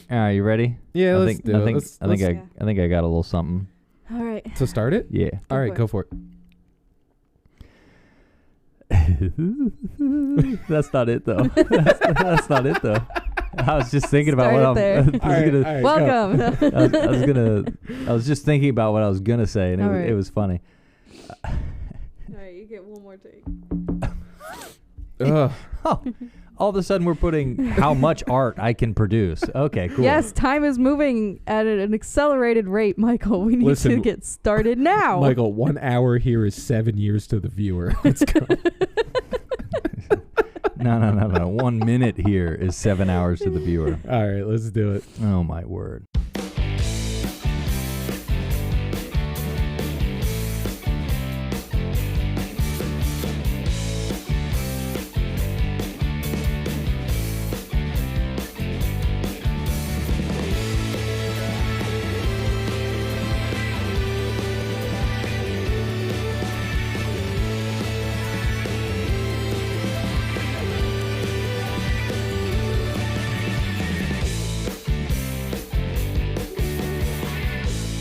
All right, you ready? Yeah, I think I got a little something. All right. To start it? Yeah. All right, go for it. That's not it though. That's not it though. I was just thinking about what I'm. Welcome. I was just thinking about what I was gonna say, and it was funny. All right, you get one more take. All of a sudden we're putting how much art I can produce. Okay, cool. Yes, time is moving at an accelerated rate, Michael. We need to get started now. Michael, 1 hour here is 7 years to the viewer. Let's go. No. 1 minute here is 7 hours to the viewer. All right, let's do it. Oh, my word.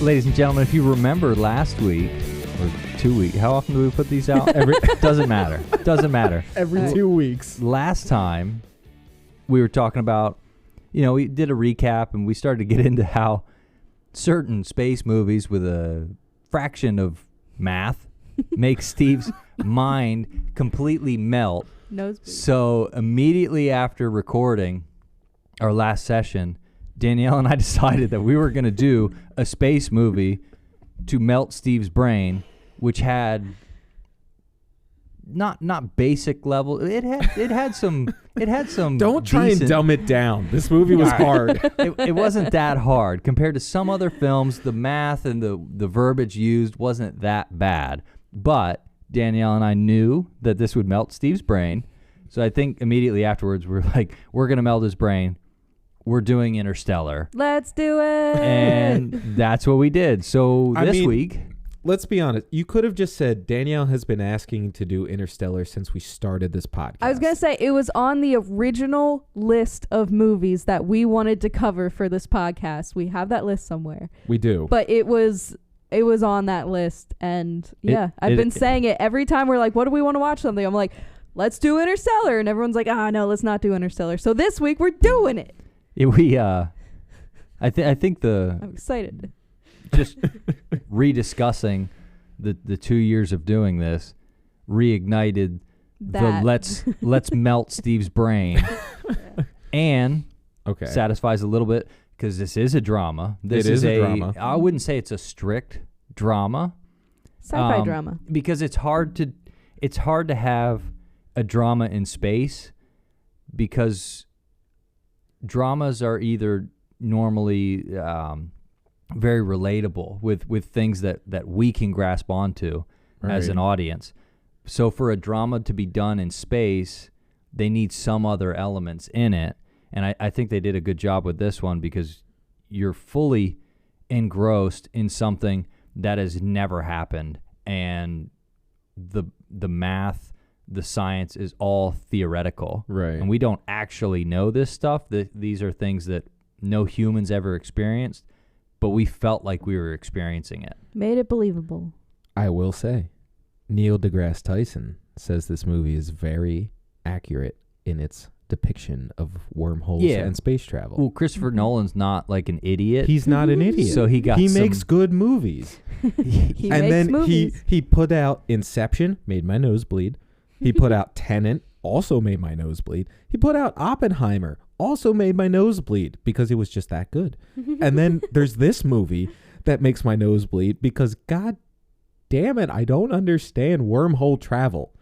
Ladies and gentlemen, if you remember last week or 2 weeks, how often do we put these out? Doesn't matter. Every 2 weeks. Last time we were talking about, we did a recap and we started to get into how certain space movies with a fraction of math make Steve's mind completely melt. Nosebleed. So immediately after recording our last session, Danielle and I decided that we were going to do a space movie to melt Steve's brain, which had not basic level. It had some. Don't try and dumb it down. This movie was hard. It wasn't that hard compared to some other films. The math and the verbiage used wasn't that bad. But Danielle and I knew that this would melt Steve's brain, so I think immediately afterwards we're like, we're going to melt his brain. We're doing Interstellar. Let's do it. And that's what we did. So this week... Let's be honest. You could have just said, Danielle has been asking to do Interstellar since we started this podcast. I was going to say, it was on the original list of movies that we wanted to cover for this podcast. We have that list somewhere. We do. But it was on that list. And I've been saying it every time we're like, what do we want to watch something? I'm like, let's do Interstellar. And everyone's like, no, let's not do Interstellar. So this week we're doing it. I think I'm excited. Just rediscussing the 2 years of doing this reignited the let's melt Steve's brain, and satisfies a little bit because this is a drama. This is a drama. I wouldn't say it's a strict drama, sci-fi drama, because it's hard to have a drama in space because dramas are either normally very relatable with things that we can grasp onto as an audience. So for a drama to be done in space, they need some other elements in it. And I think they did a good job with this one because you're fully engrossed in something that has never happened. And the math, the science is all theoretical. Right. And we don't actually know this stuff. These are things that no humans ever experienced, but we felt like we were experiencing it. Made it believable. I will say, Neil deGrasse Tyson says this movie is very accurate in its depiction of wormholes and space travel. Well, Christopher Nolan's not like an idiot. He's not an idiot. So he makes good movies. He put out Inception, made my nose bleed. He put out Tenet, also made my nose bleed. He put out Oppenheimer, also made my nose bleed because it was just that good. And then there's this movie that makes my nose bleed because, God damn it, I don't understand wormhole travel.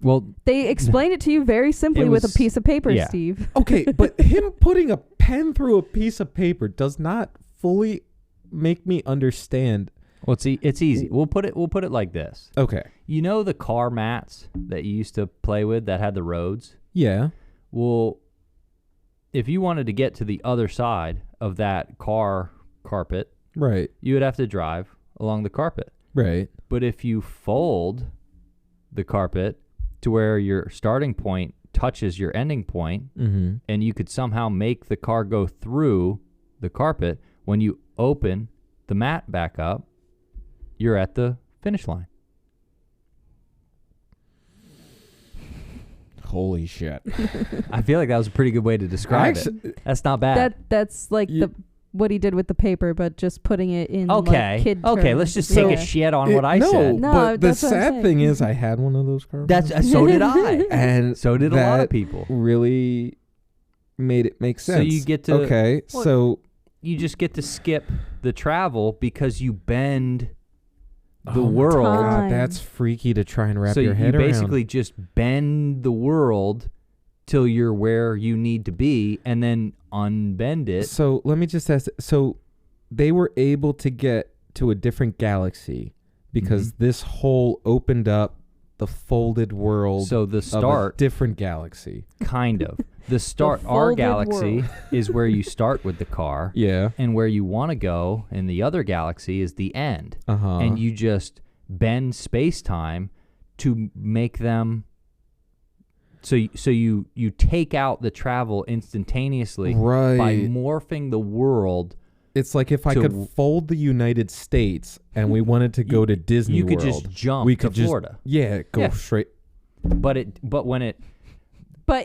Well, they explained it to you very simply with a piece of paper, Steve. Okay, but him putting a pen through a piece of paper does not fully make me understand. Well, it's easy. We'll put it like this. Okay. You know the car mats that you used to play with that had the roads? Yeah. Well, if you wanted to get to the other side of that car carpet, right, you would have to drive along the carpet. Right. But if you fold the carpet to where your starting point touches your ending point, mm-hmm. and you could somehow make the car go through the carpet. When you open the mat back up, you're at the finish line. Holy shit. I feel like that was a pretty good way to describe it. That's not bad. That's like what he did with the paper, but just putting it in like kid terms. Okay, let's just take a shit on what I said. No, but the sad thing is I had one of those carpets. So did I. And so did a lot of people. Really made it make sense. So you get to... Okay, so... You just get to skip the travel because you bend the world. God, that's freaky to try and wrap your head around. So you basically just bend the world till you're where you need to be and then unbend it. So let me just ask, so they were able to get to a different galaxy because this hole opened up the folded world. So the start, of a different galaxy. Kind of. The start, our galaxy is where you start with the car. Yeah. And where you want to go in the other galaxy is the end. And you just bend space-time to make them... So you take out the travel instantaneously by morphing the world. It's like if I could fold the United States and we wanted to go to Disney World. You could just jump to Florida. Straight. But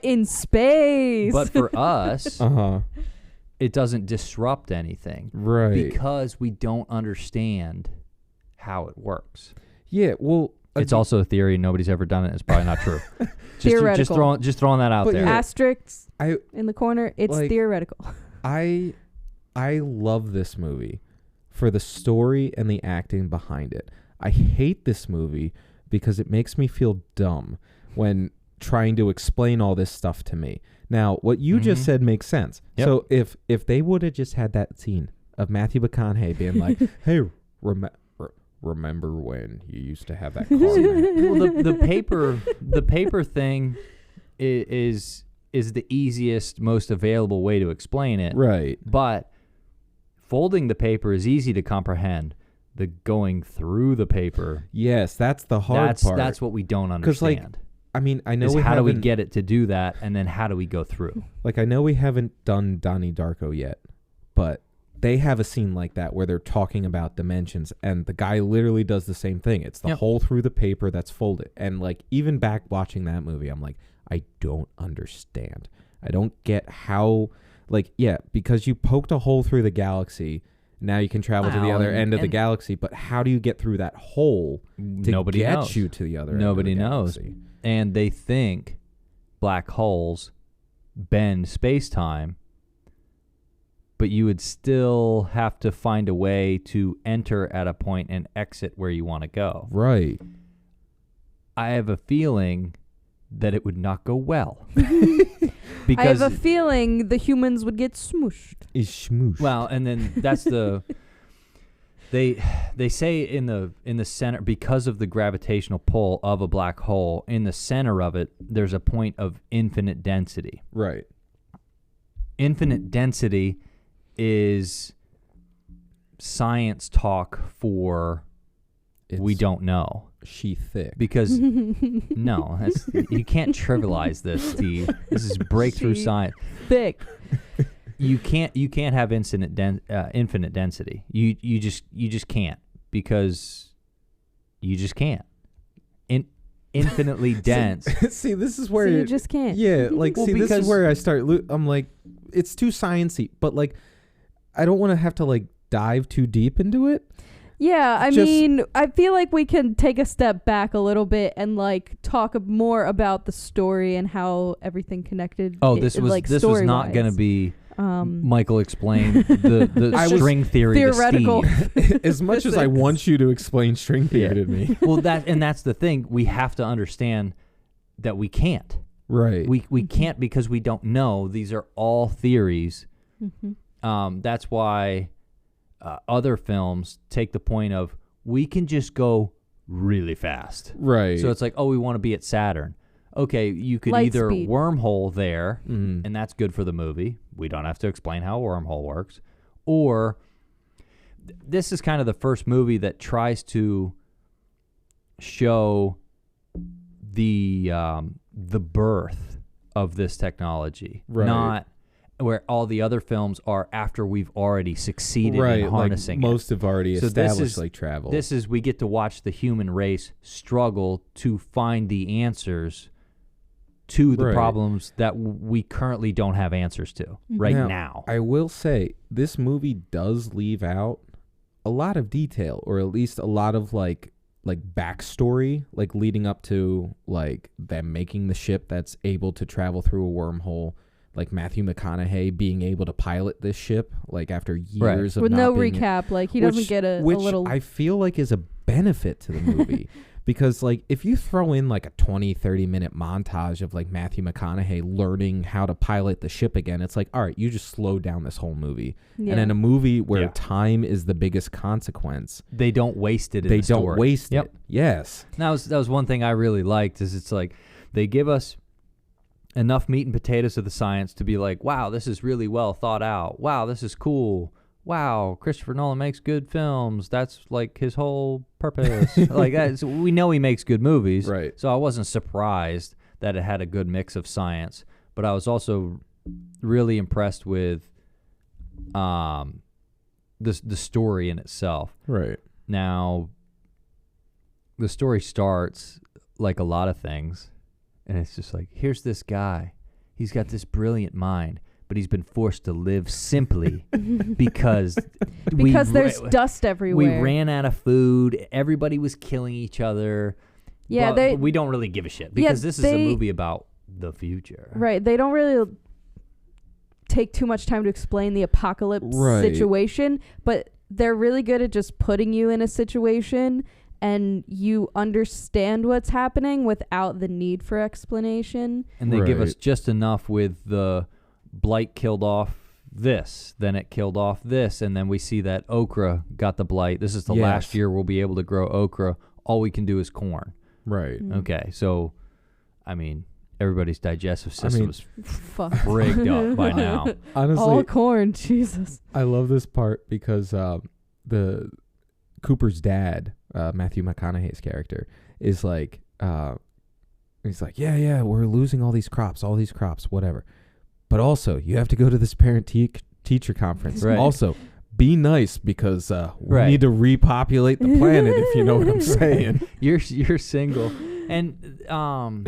in space. But for us, it doesn't disrupt anything. Right. Because we don't understand how it works. Yeah, well... It's also a theory. Nobody's ever done it. It's probably not true. Theoretical. Just throwing that out there. Yeah. Asterisks in the corner. It's theoretical. I love this movie for the story and the acting behind it. I hate this movie because it makes me feel dumb when trying to explain all this stuff to me. Now, what you just said makes sense. Yep. So if they would have just had that scene of Matthew McConaughey being like, "Hey, remember when you used to have that car?" Well, the paper thing is the easiest, most available way to explain it. Right. But folding the paper is easy to comprehend. The going through the paper. Yes, that's the hard part. That's what we don't understand. I mean, I know how do we get it to do that, and then how do we go through? Like, I know we haven't done Donnie Darko yet, but they have a scene like that where they're talking about dimensions, and the guy literally does the same thing. It's the hole through the paper that's folded. And, like, even back watching that movie, I'm like, I don't understand. I don't get how, like, because you poked a hole through the galaxy, now you can travel to the other end of the galaxy, but how do you get through that hole to get you to the other end of the galaxy? Nobody knows. And they think black holes bend space-time, but you would still have to find a way to enter at a point and exit where you want to go. Right. I have a feeling that it would not go well. I have a feeling the humans would get smooshed. Well, and then that's the... They say in the center, because of the gravitational pull of a black hole, in the center of it, there's a point of infinite density. Right. Infinite density is science talk for we don't know. She thick. Because no, you can't trivialize this, Steve. This is breakthrough science. Thick. You can't have infinite density. You just can't, because you just can't. Infinitely dense. See, this is where you just can't. Yeah, like this is where I start. I'm like, it's too sciencey, but like, I don't want to have to like dive too deep into it. Yeah, I mean, I feel like we can take a step back a little bit and like talk more about the story and how everything connected. Oh, this was not going to be. Michael explained the string theory theoretical. To Steve. As much as I want you to explain string theory to me. Well, that's the thing. We have to understand that we can't. Right. We can't, because we don't know. These are all theories. Mm-hmm. That's why other films take the point of, we can just go really fast. Right. So it's like, we want to be at Saturn. Okay, you could either wormhole there, and that's good for the movie. We don't have to explain how a wormhole works. Or this is kind of the first movie that tries to show the birth of this technology. Right. where all the other films are after we've already succeeded in harnessing like most have already established like travel. This is we get to watch the human race struggle to find the answers to the problems that we currently don't have answers to now. I will say this movie does leave out a lot of detail, or at least a lot of like backstory, like leading up to like them making the ship that's able to travel through a wormhole, like Matthew McConaughey being able to pilot this ship like after years of with not no being recap, like he doesn't get a little. I feel like is a benefit to the movie. Because, like, if you throw in, like, a 20-30 minute montage of, like, Matthew McConaughey learning how to pilot the ship again, it's like, all right, you just slowed down this whole movie. Yeah. And in a movie where time is the biggest consequence, they don't waste it in the story. They don't waste it. Yes. That was one thing I really liked, is it's like they give us enough meat and potatoes of the science to be like, wow, this is really well thought out. Wow, this is cool. Wow, Christopher Nolan makes good films. That's like his whole purpose. Like that, so we know he makes good movies. Right. So I wasn't surprised that it had a good mix of science, but I was also really impressed with the story in itself. Right. Now, the story starts like a lot of things, and it's just like, here's this guy. He's got this brilliant mind, but he's been forced to live simply because there's dust everywhere. We ran out of food. Everybody was killing each other. Yeah, but we don't really give a shit because this is a movie about the future. Right. They don't really take too much time to explain the apocalypse situation, but they're really good at just putting you in a situation and you understand what's happening without the need for explanation. And they give us just enough with the blight killed off this, then it killed off this, and then we see that okra got the blight. This is the last year we'll be able to grow okra. All we can do is corn. Right. Okay, so, I mean, everybody's digestive system is rigged up by now. Honestly, all corn, Jesus. I love this part because the Cooper's dad, Matthew McConaughey's character, is like, he's like, yeah, we're losing all these crops, whatever. But also, you have to go to this parent-teacher conference. Right. Also, be nice because we need to repopulate the planet, if you know what I'm saying. You're single. And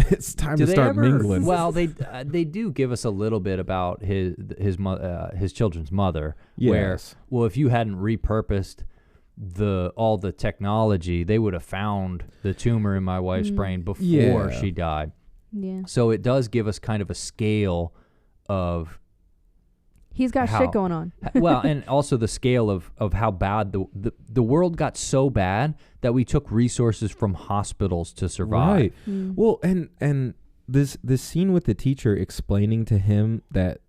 it's time to start mingling. Well, they do give us a little bit about his children's mother. Yes. Where, well, if you hadn't repurposed all the technology, they would have found the tumor in my wife's brain before she died. Yeah. So it does give us kind of a scale of he's got shit going on. Well, and also the scale of how bad the world got so bad that we took resources from hospitals to survive. Right. Well, and this scene with the teacher explaining to him that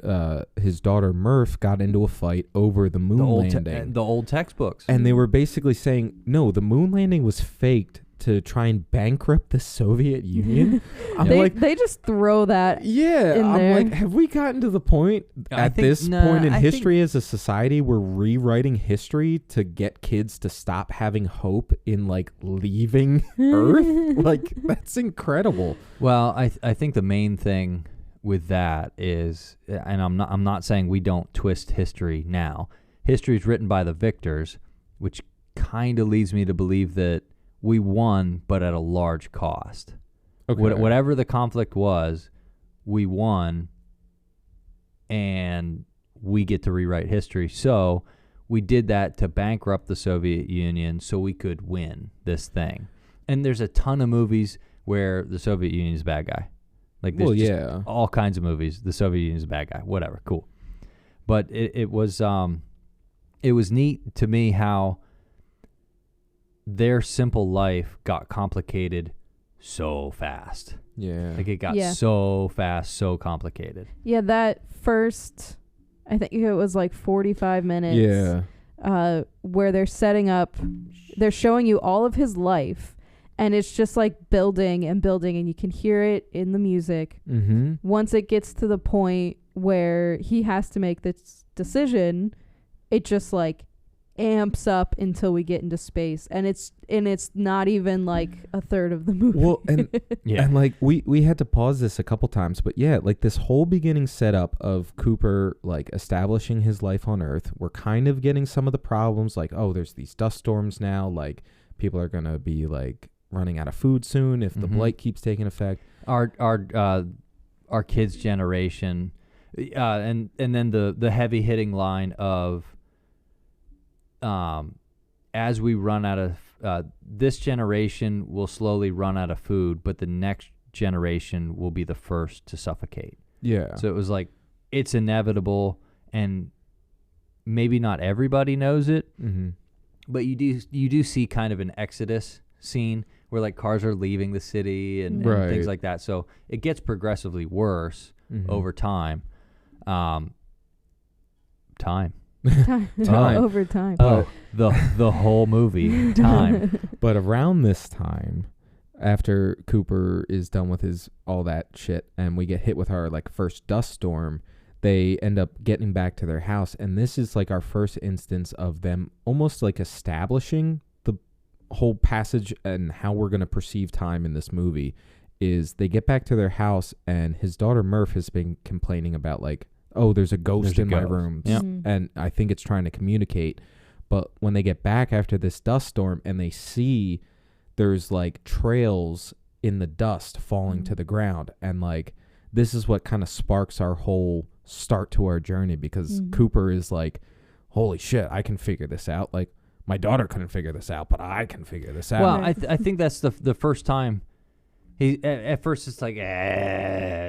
his daughter Murph got into a fight over the moon landing. The old textbooks. And they were basically saying, no, the moon landing was faked to try and bankrupt the Soviet Union. They just throw that in there. Like, have we gotten to the point at this point in history as a society we're rewriting history to get kids to stop having hope in like leaving Earth? Like, that's incredible. Well, I think the main thing with that is, and I'm not saying we don't twist history now. History is written by the victors, which kind of leads me to believe that we won, but at a large cost. Okay. Whatever the conflict was, we won, and we get to rewrite history. So we did that to bankrupt the Soviet Union so we could win this thing. And there's a ton of movies where the Soviet Union is a bad guy. Like, there's all kinds of movies. The Soviet Union is a bad guy. Whatever, cool. But it was neat to me how their simple life got complicated so fast. Yeah. Like, it got so fast, so complicated. Yeah, that first, I think it was like 45 minutes. Yeah. Where they're setting up, they're showing you all of his life, and it's just like building and building, and you can hear it in the music. Mm-hmm. Once it gets to the point where he has to make this decision, it just like amps up until we get into space, and it's not even like a third of the movie. Well, and and like we had to pause this a couple times, but yeah, like this whole beginning setup of Cooper like establishing his life on Earth, we're kind of getting some of the problems, like, oh, there's these dust storms now, like people are gonna be like running out of food soon if the blight keeps taking effect. Our kids' generation, and then the heavy hitting line of as we run out of this generation will slowly run out of food, but the next generation will be the first to suffocate. Yeah. So it was like, it's inevitable, and maybe not everybody knows it, but you do see kind of an exodus scene where like cars are leaving the city and things like that. So it gets progressively worse over time. Over time. Oh, the whole movie time. But around this time, after Cooper is done with his all that shit, and we get hit with our like first dust storm, they end up getting back to their house, and this is like our first instance of them almost like establishing the whole passage and how we're going to perceive time in this movie. Is they get back to their house, and his daughter Murph has been complaining about like, oh, there's a ghost in my room. Yep. And I think it's trying to communicate. But when they get back after this dust storm and they see there's like trails in the dust falling to the ground, and like this is what kind of sparks our whole start to our journey, because Cooper is like, holy shit, I can figure this out. Like my daughter couldn't figure this out, but I can figure this out. Well, I think that's the first time. He at first it's like,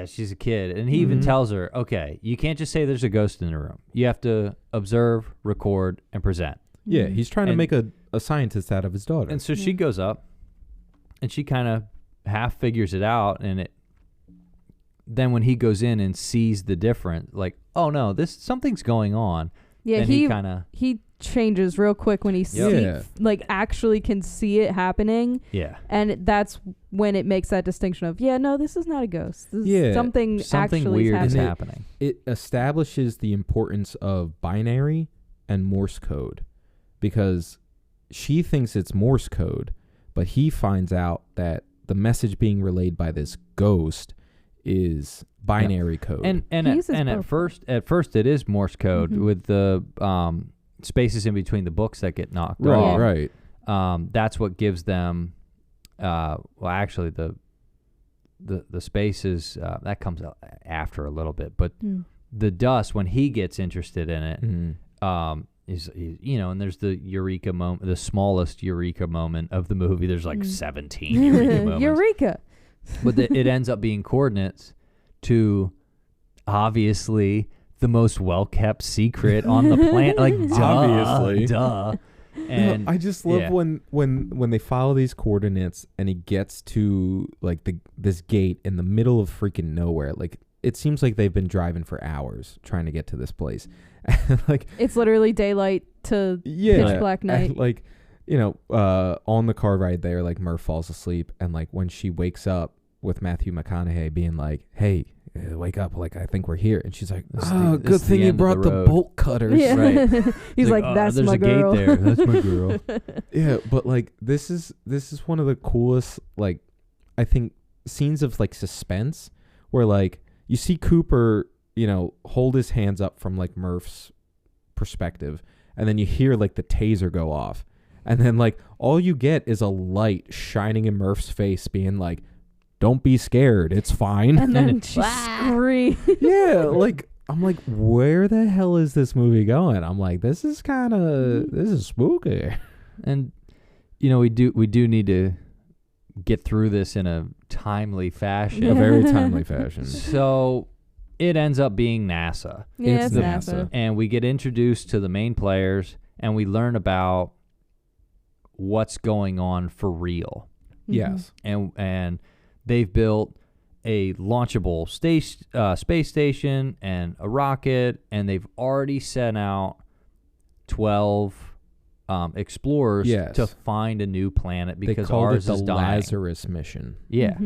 she's a kid, and he even tells her, okay, you can't just say there's a ghost in the room. You have to observe, record, and present. Yeah, he's trying to make a scientist out of his daughter. And so she goes up, and she kind of half figures it out, and then when he goes in and sees the difference, like, oh no, something's going on. Yeah, he changes real quick when he actually can see it happening. Yeah. And that's when it makes that distinction of, no, this is not a ghost. This is something actually weird is happening. It establishes the importance of binary and Morse code, because she thinks it's Morse code, but he finds out that the message being relayed by this ghost is binary code. And at first it is Morse code with the spaces in between the books that get knocked off. Right. That's what gives them. Actually, the spaces that comes out after a little bit, but the dust, when he gets interested in it, is and there's the eureka moment, the smallest eureka moment of the movie. There's like 17 eureka moments. Eureka. But it ends up being coordinates to obviously the most well-kept secret on the planet. Like, duh. And I just love when they follow these coordinates and he gets to like this gate in the middle of freaking nowhere. Like, it seems like they've been driving for hours trying to get to this place. Like, it's literally daylight to pitch black night. And like, on the car ride there, like Murph falls asleep, and like when she wakes up with Matthew McConaughey being like, hey, wake up, like I think we're here, and she's like, good thing you brought the bolt cutters. Yeah. Right. He's like, that's my girl. There's a gate there. That's my girl. Yeah, but like this is one of the coolest, like, I think, scenes of like suspense where like you see Cooper, hold his hands up from like Murph's perspective, and then you hear like the taser go off, and then like all you get is a light shining in Murph's face being like, don't be scared, it's fine. And then she screams. Yeah, like I'm like, where the hell is this movie going? I'm like, this is spooky. And we do need to get through this in a timely fashion. A very timely fashion. So it ends up being NASA. Yeah, it's NASA. And we get introduced to the main players, and we learn about what's going on for real. Yes. And they've built a launchable space station and a rocket, and they've already sent out 12 explorers to find a new planet because ours is dying. Lazarus mission. Yeah.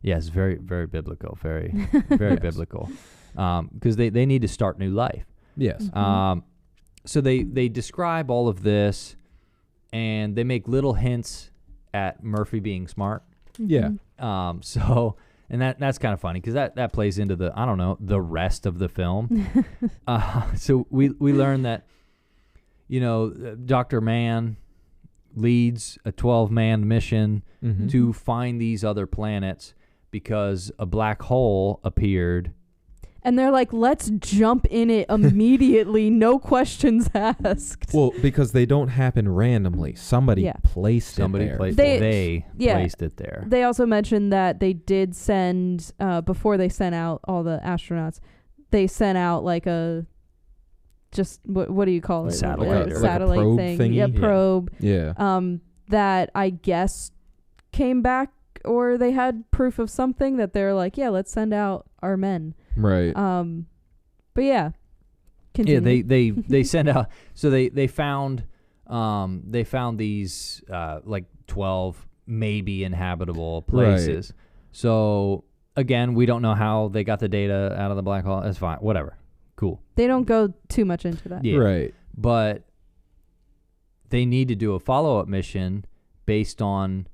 Yes, very, very biblical. Very, very biblical. Because they need to start new life. Yes. so they describe all of this, and they make little hints at Murphy being smart. Yeah. So, and that's kind of funny because that plays into the rest of the film. So we learn that, Dr. Mann leads a 12-man mission to find these other planets because a black hole appeared. And they're like, let's jump in it immediately, no questions asked. Well, because they don't happen randomly. Somebody placed it there. They placed it there. They also mentioned that they did send, before they sent out all the astronauts, they sent out like a, just, what do you call it? Satellite. Satellite probe thing. thingy? Yeah, probe. Yeah. That I guess came back, or they had proof of something that they're like, yeah, let's send out our men. Right. But yeah. Continue. Yeah, they sent out. So they found these like 12 maybe inhabitable places. Right. So again, we don't know how they got the data out of the black hole. That's fine. Whatever. Cool. They don't go too much into that. Yeah. Right. But they need to do a follow-up mission based on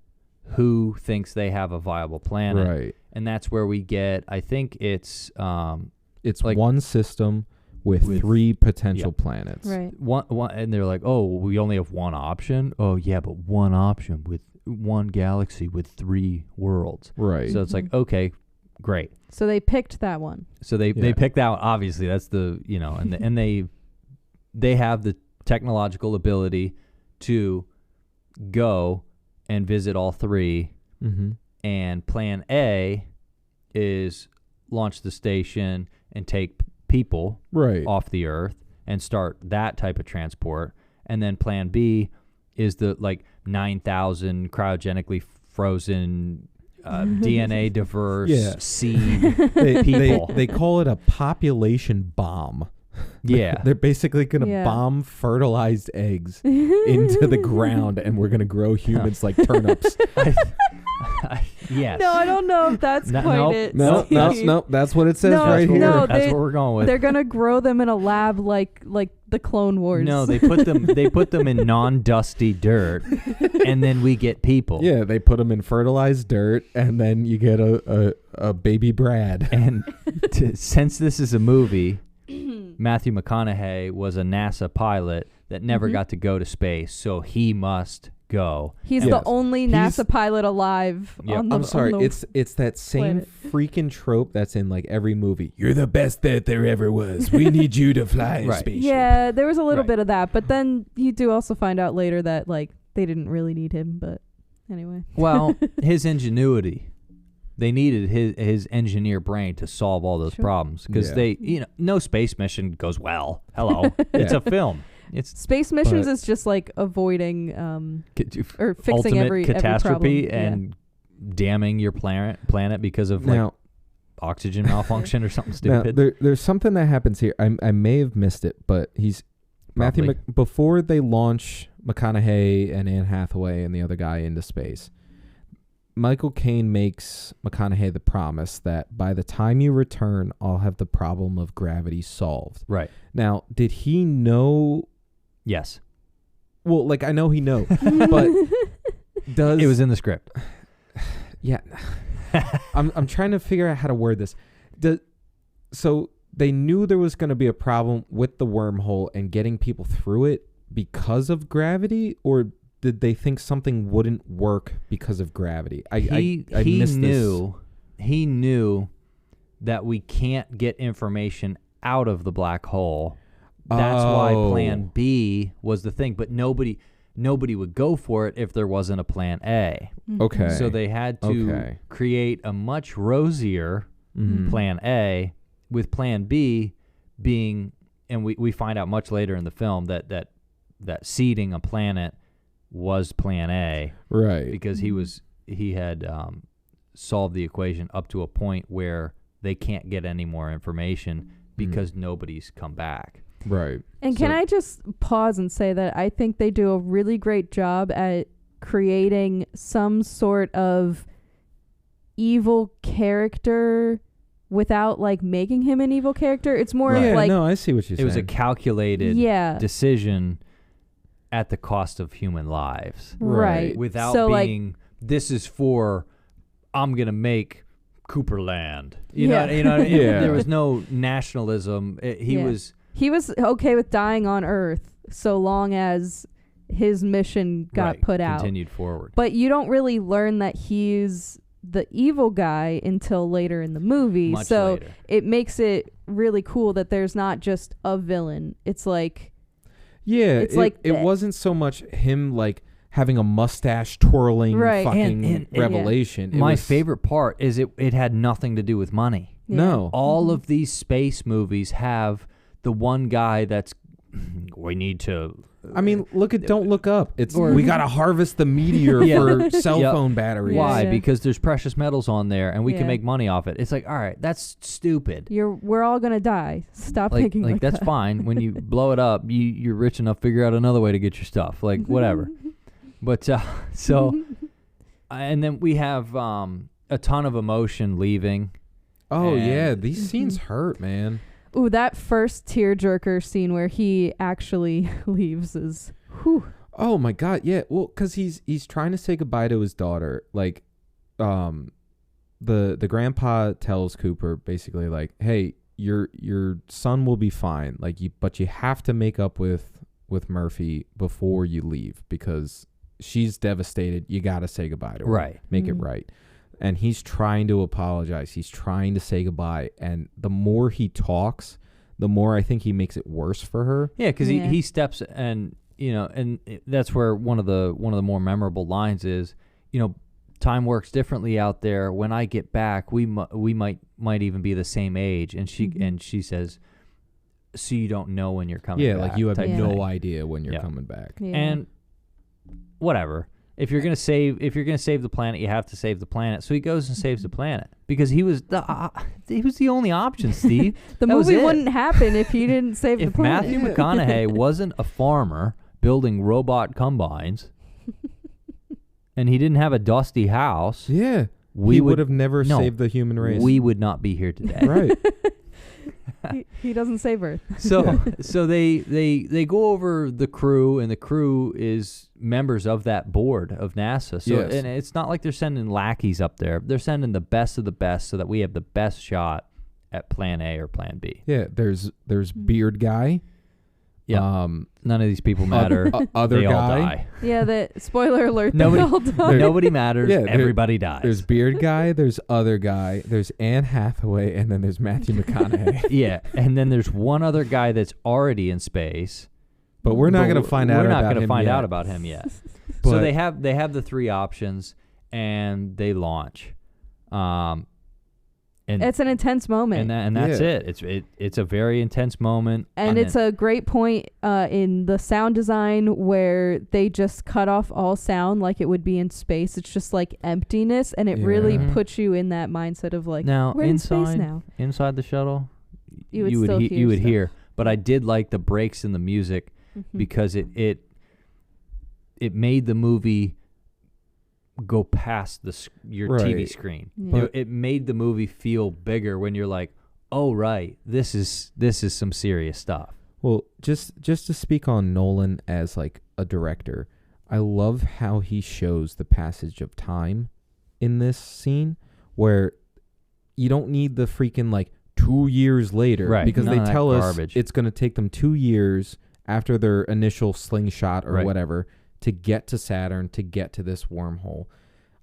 who thinks they have a viable planet. Right. And that's where we get, I think it's like one system with 3 potential planets. Right. One, and they're like, oh, we only have one option? Oh, yeah, but one option with one galaxy with 3 worlds. Right. So it's like, okay, great. So they picked that one. So they picked that one. Obviously, that's the, and they have the technological ability to go and visit all 3. Mm-hmm. And plan A is launch the station and take people off the Earth and start that type of transport. And then plan B is the 9,000 cryogenically frozen DNA diverse seed people. They call it a population bomb. Yeah. They're basically going to bomb fertilized eggs into the ground, and we're going to grow humans like turnips. Yes. No, I don't know if that's quite it. No, that's what it says right here. No, that's what we're going with. They're going to grow them in a lab like the Clone Wars. No, they put them in non-dusty dirt, and then we get people. Yeah, they put them in fertilized dirt, and then you get a baby Brad. And since this is a movie, Matthew McConaughey was a NASA pilot that never got to go to space, so he must go. He's the only NASA pilot alive. Yep. On the, I'm sorry, on the it's that same freaking trope that's in every movie. You're the best that there ever was. We need you to fly a spaceship. Yeah, there was a little bit of that, but then you do also find out later that they didn't really need him. But anyway, well, his ingenuity. They needed his engineer brain to solve all those problems because no space mission goes well. Hello, it's a film. It's space missions is just avoiding or fixing ultimate every catastrophe problem. and damning your planet because of oxygen malfunction or something stupid. Now, there's something that happens here. I may have missed it, but before they launch McConaughey and Anne Hathaway and the other guy into space, Michael Caine makes McConaughey the promise that by the time you return, I'll have the problem of gravity solved. Right. Now, did he know? Yes. Well, I know he knows, but it was in the script. Yeah. I'm trying to figure out how to word this. So they knew there was going to be a problem with the wormhole and getting people through it because of gravity, or did they think something wouldn't work because of gravity? He knew that we can't get information out of the black hole. That's why plan B was the thing, but nobody would go for it if there wasn't a plan A. Okay. So they had to create a much rosier plan A, with plan B being, and we find out much later in the film that seeding a planet was plan A, right? Because he had solved the equation up to a point where they can't get any more information because nobody's come back, right? And can I just pause and say that I think they do a really great job at creating some sort of evil character without like making him an evil character. It's more of like, no, I see what you're saying. It was a calculated decision at the cost of human lives. Right. Without so being, like, this is for, I'm going to make Cooperland. You know, Yeah. There was no nationalism. He was okay with dying on Earth so long as his mission got put out. Continued forward. But you don't really learn that he's the evil guy until later in the movie. Much so later. It makes it really cool that there's not just a villain. It's like... Yeah, it wasn't so much him like having a mustache twirling fucking and revelation. My favorite part is it had nothing to do with money. Yeah. No. All of these space movies have the one guy that's, we need to... I mean, look at Don't Look Up. It's we got to harvest the meteor for cell phone batteries. Why? Yeah. Because there's precious metals on there and we can make money off it. It's like, all right, that's stupid. We're all going to die. Stop thinking like that's that. fine. When you blow it up, you're rich enough, figure out another way to get your stuff. Like, whatever. But, and then we have a ton of emotion leaving. Oh, yeah. These scenes hurt, man. Ooh, that first tearjerker scene where he actually leaves is... Whew. Oh, my God. Yeah. Well, because he's trying to say goodbye to his daughter. Like, the grandpa tells Cooper basically like, hey, your son will be fine. Like, but you have to make up with Murphy before you leave because she's devastated. You got to say goodbye to her. Right. Make it right. And he's trying to apologize. He's trying to say goodbye. And the more he talks, the more I think he makes it worse for her. Yeah, because he steps and, and that's where one of the more memorable lines is, time works differently out there. When I get back, we might even be the same age. And she says, so you don't know when you're coming back. Yeah, like you have no thing. idea when you're coming back. Yeah. And whatever. If you're gonna save the planet, you have to save the planet. So he goes and saves the planet because he was the only option, Steve. The movie wouldn't happen if he didn't save the If planet. Matthew McConaughey wasn't a farmer building robot combines, and he didn't have a dusty house, yeah, we would have never saved the human race. We would not be here today. Right. He doesn't save Earth. So they go over the crew, and the crew is members of that board of NASA. So and it's not like they're sending lackeys up there. They're sending the best of the best so that we have the best shot at Plan A or Plan B. Yeah, there's Beard Guy. Yeah. None of these people matter. Other they guy. all die. Yeah, the spoiler alert. They all die. Nobody matters. Yeah, everybody dies. There's Beard Guy. There's Other Guy. There's Anne Hathaway, and then there's Matthew McConaughey. Yeah, and then there's one other guy that's already in space. But we're not going to find out. We're not going to find out about him yet. So they have the three options, and they launch. And it's an intense moment, and that's it. It's a very intense moment, and it's a great point in the sound design where they just cut off all sound like it would be in space. It's just like emptiness, and it really puts you in that mindset of like, now we're in space now. Inside the shuttle, you would hear. But I did like the breaks in the music because it made the movie go past your TV screen. Yeah. It made the movie feel bigger when you're like, oh right, this is some serious stuff. Well, just to speak on Nolan as like a director, I love how he shows the passage of time in this scene where you don't need the freaking like 2 years later, right? Because None they tell us garbage. It's going to take them 2 years after their initial slingshot or whatever to get to Saturn, to get to this wormhole.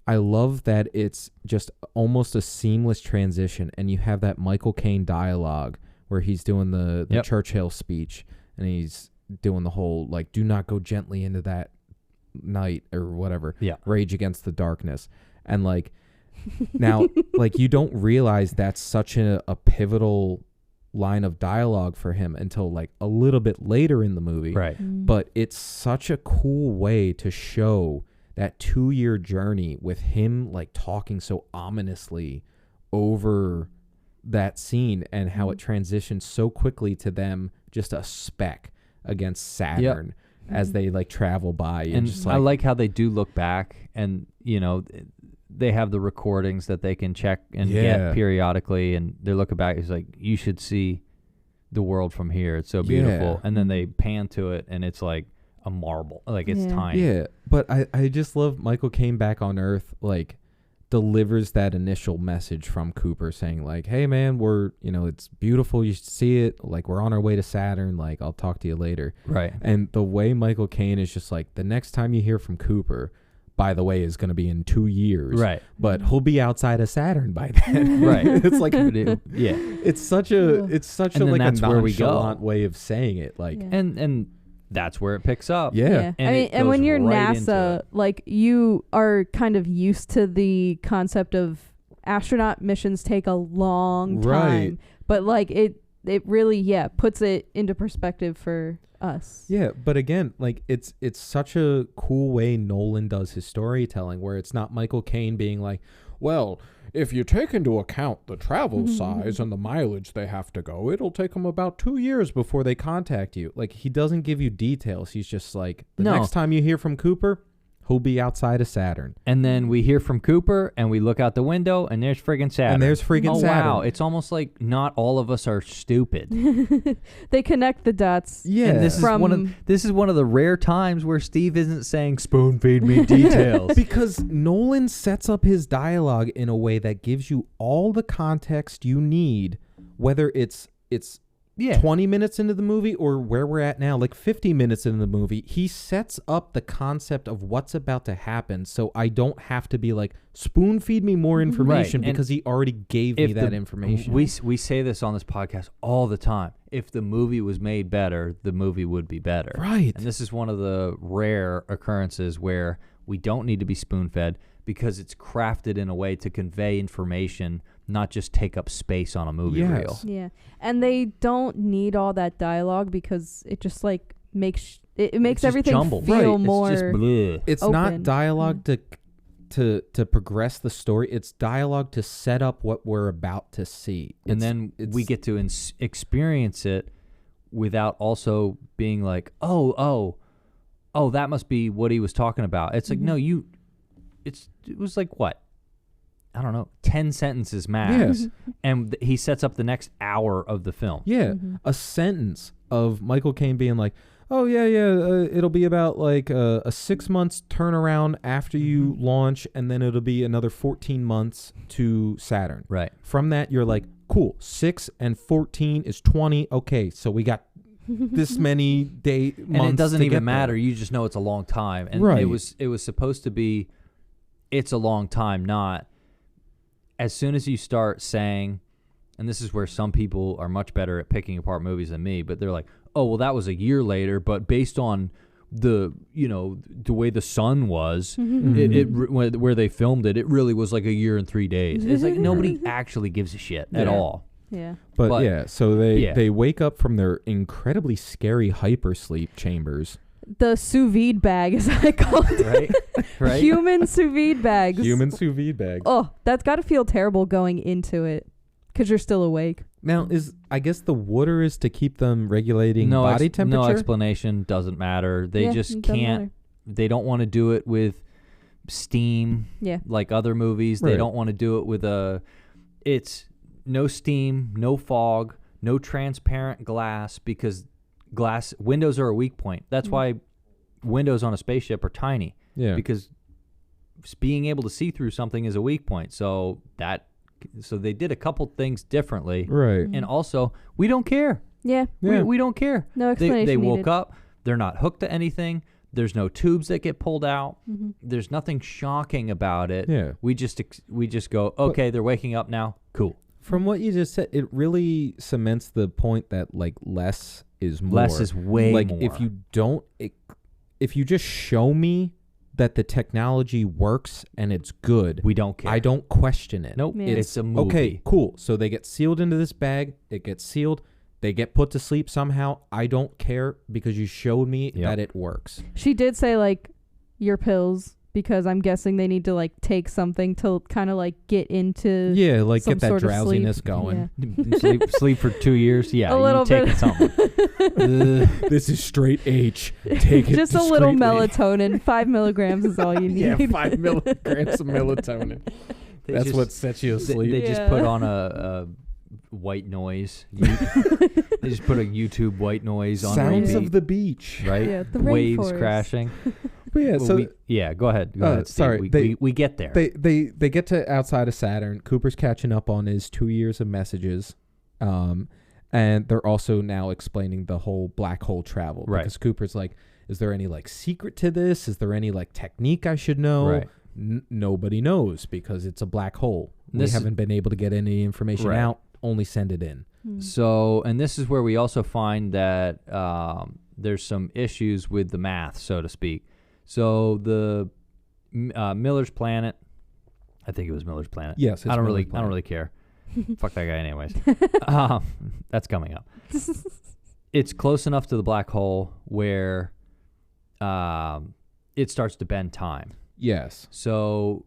I love that it's just almost a seamless transition, and you have that Michael Caine dialogue where he's doing the Churchill speech, and he's doing the whole, like, do not go gently into that night or whatever, rage against the darkness. And, like, now, like, you don't realize that's such a pivotal line of dialogue for him until like a little bit later in the movie, right? But it's such a cool way to show that 2-year journey with him like talking so ominously over that scene, and how it transitions so quickly to them just a speck against Saturn as they like travel by, and just like, I like how they do look back, and they have the recordings that they can check and get periodically, and they're looking back. It's like, you should see the world from here. It's so beautiful. And then they pan to it, and it's like a marble. Like, it's tiny. Yeah, but I just love Michael Caine back on Earth, like, delivers that initial message from Cooper saying, like, hey, man, we're, it's beautiful. You should see it. Like, we're on our way to Saturn. Like, I'll talk to you later. Right. And the way Michael Caine is just like, the next time you hear from Cooper, by the way, is going to be in 2 years. Right. But he'll be outside of Saturn by then. Right. It's like, yeah. It's such a like a nonchalant we way of saying it. Like, and that's where it picks up. Yeah. And when you're NASA, like, you are kind of used to the concept of astronaut missions take a long time. Right. But like it really, puts it into perspective for us. Yeah, but again, like, it's such a cool way Nolan does his storytelling, where it's not Michael Caine being like, well, if you take into account the travel size and the mileage they have to go, it'll take them about 2 years before they contact you. Like, he doesn't give you details. He's just like, next time you hear from Cooper, he'll be outside of Saturn. And then we hear from Cooper, and we look out the window, and there's friggin' Saturn. Saturn. Wow. It's almost like not all of us are stupid. They connect the dots. Yeah. And this is one of the rare times where Steve isn't saying, spoon feed me details. Because Nolan sets up his dialogue in a way that gives you all the context you need, whether it's 20 minutes into the movie or where we're at now, like 50 minutes into the movie. He sets up the concept of what's about to happen, so I don't have to be like, spoon feed me more information, because he already gave me that information. We say this on this podcast all the time. If the movie was made better, the movie would be better. Right. And this is one of the rare occurrences where we don't need to be spoon-fed, because it's crafted in a way to convey information, not just take up space on a movie reel. Yeah. And they don't need all that dialogue, because it just like makes everything feel more. It's just bleh. It's open. not dialogue to progress the story. It's dialogue to set up what we're about to see. And then we get to experience it without also being like, oh, that must be what he was talking about. It's like, no, it was like, what? I don't know, 10 sentences max. Yes. And he sets up the next hour of the film. Yeah. A sentence of Michael Caine being like, oh, yeah, it'll be about like a 6 months turnaround after you launch, and then it'll be another 14 months to Saturn. Right. From that, you're like, cool, 6 and 14 is 20. Okay, so we got this many months. And it doesn't even matter. You just know it's a long time. And it was supposed to be, it's a long time, not as soon as you start saying, and this is where some people are much better at picking apart movies than me, but they're like, oh, well, that was a year later, but based on the way the sun was, where they filmed it, it really was like a year and 3 days. It's like nobody actually gives a shit at all. Yeah. But yeah, so they wake up from their incredibly scary hypersleep chambers. The sous vide bag, is that called? Right. Human sous vide bags. Human sous vide bags. Oh, that's got to feel terrible going into it, because you're still awake. Now, I guess the water is to keep them regulating body temperature? No explanation, doesn't matter. They just can't. They don't want to do it with steam like other movies. Right. They don't want to do it with it's no steam, no fog, no transparent glass, because windows are a weak point. That's why windows on a spaceship are tiny. Yeah. Because being able to see through something is a weak point. So they did a couple things differently. Right. And also, we don't care. Yeah. We don't care. No explanation They woke needed. up. They're not hooked to anything. There's no tubes that get pulled out. There's nothing shocking about it. Yeah. We just go, okay, they're waking up now. Cool. From what you just said, it really cements the point that like less is more. Less is way more. Like if you just show me that the technology works and it's good, we don't care. I don't question it. Nope. Yeah. It's a movie. Okay, cool. So they get sealed into this bag. It gets sealed. They get put to sleep somehow. I don't care, because you showed me that it works. She did say, like, your pills, because I'm guessing they need to like take something to kind of like get into like get that drowsiness going. Yeah. sleep for 2 years. Yeah, a little bit. Taking something. This is straight H. Take it just a little melatonin. 5 milligrams is all you need. Yeah, 5 milligrams of melatonin. That's what sets you asleep. They just put on a white noise. They just put a YouTube white noise on. Sounds repeat, of the beach, right? Yeah, the waves rainforest. crashing. But yeah, well, go ahead. Go ahead. Sorry, we get there. They get to outside of Saturn. Cooper's catching up on his 2 years of messages, and they're also now explaining the whole black hole travel. Right. Because Cooper's like, is there any like secret to this? Is there any like technique I should know? Right. Nobody knows because it's a black hole. We haven't been able to get any information out. Only send it in. So, and this is where we also find that there's some issues with the math, so to speak. So the Miller's planet, I think it was Miller's planet. Yes, I don't really care. Fuck that guy, anyways. That's coming up. It's close enough to the black hole where it starts to bend time. Yes. So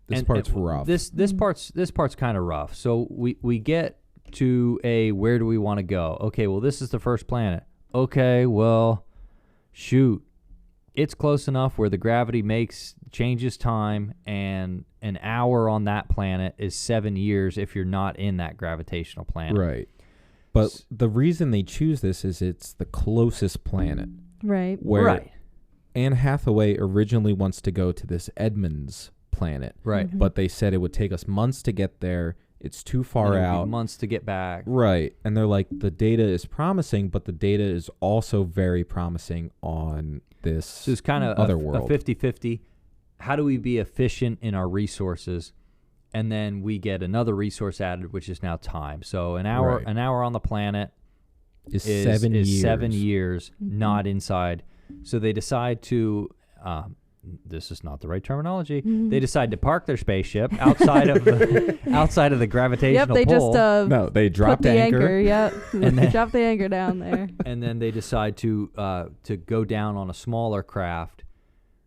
this part's rough. This part's kind of rough. So we get to where do we want to go? Okay, well, this is the first planet. Okay, well, shoot. It's close enough where the gravity changes time, and an hour on that planet is 7 years if you're not in that gravitational planet. Right. But the reason they choose this is it's the closest planet. Right. Where Anne Hathaway originally wants to go to this Edmonds planet. Right. Mm-hmm. But they said it would take us months to get there. It's too far out. Months to get back. Right. And they're like, the data is promising, but the data is also very promising on this so it's kind of other a world. 50-50. How do we be efficient in our resources? And then we get another resource added, which is now time. So an hour on the planet is 7 years. 7 years, not inside. So they decide to... this is not the right terminology. They decide to park their spaceship outside of the gravitational pull. Yep, they just they dropped the anchor. Yep, and they dropped the anchor down there. And then they decide to go down on a smaller craft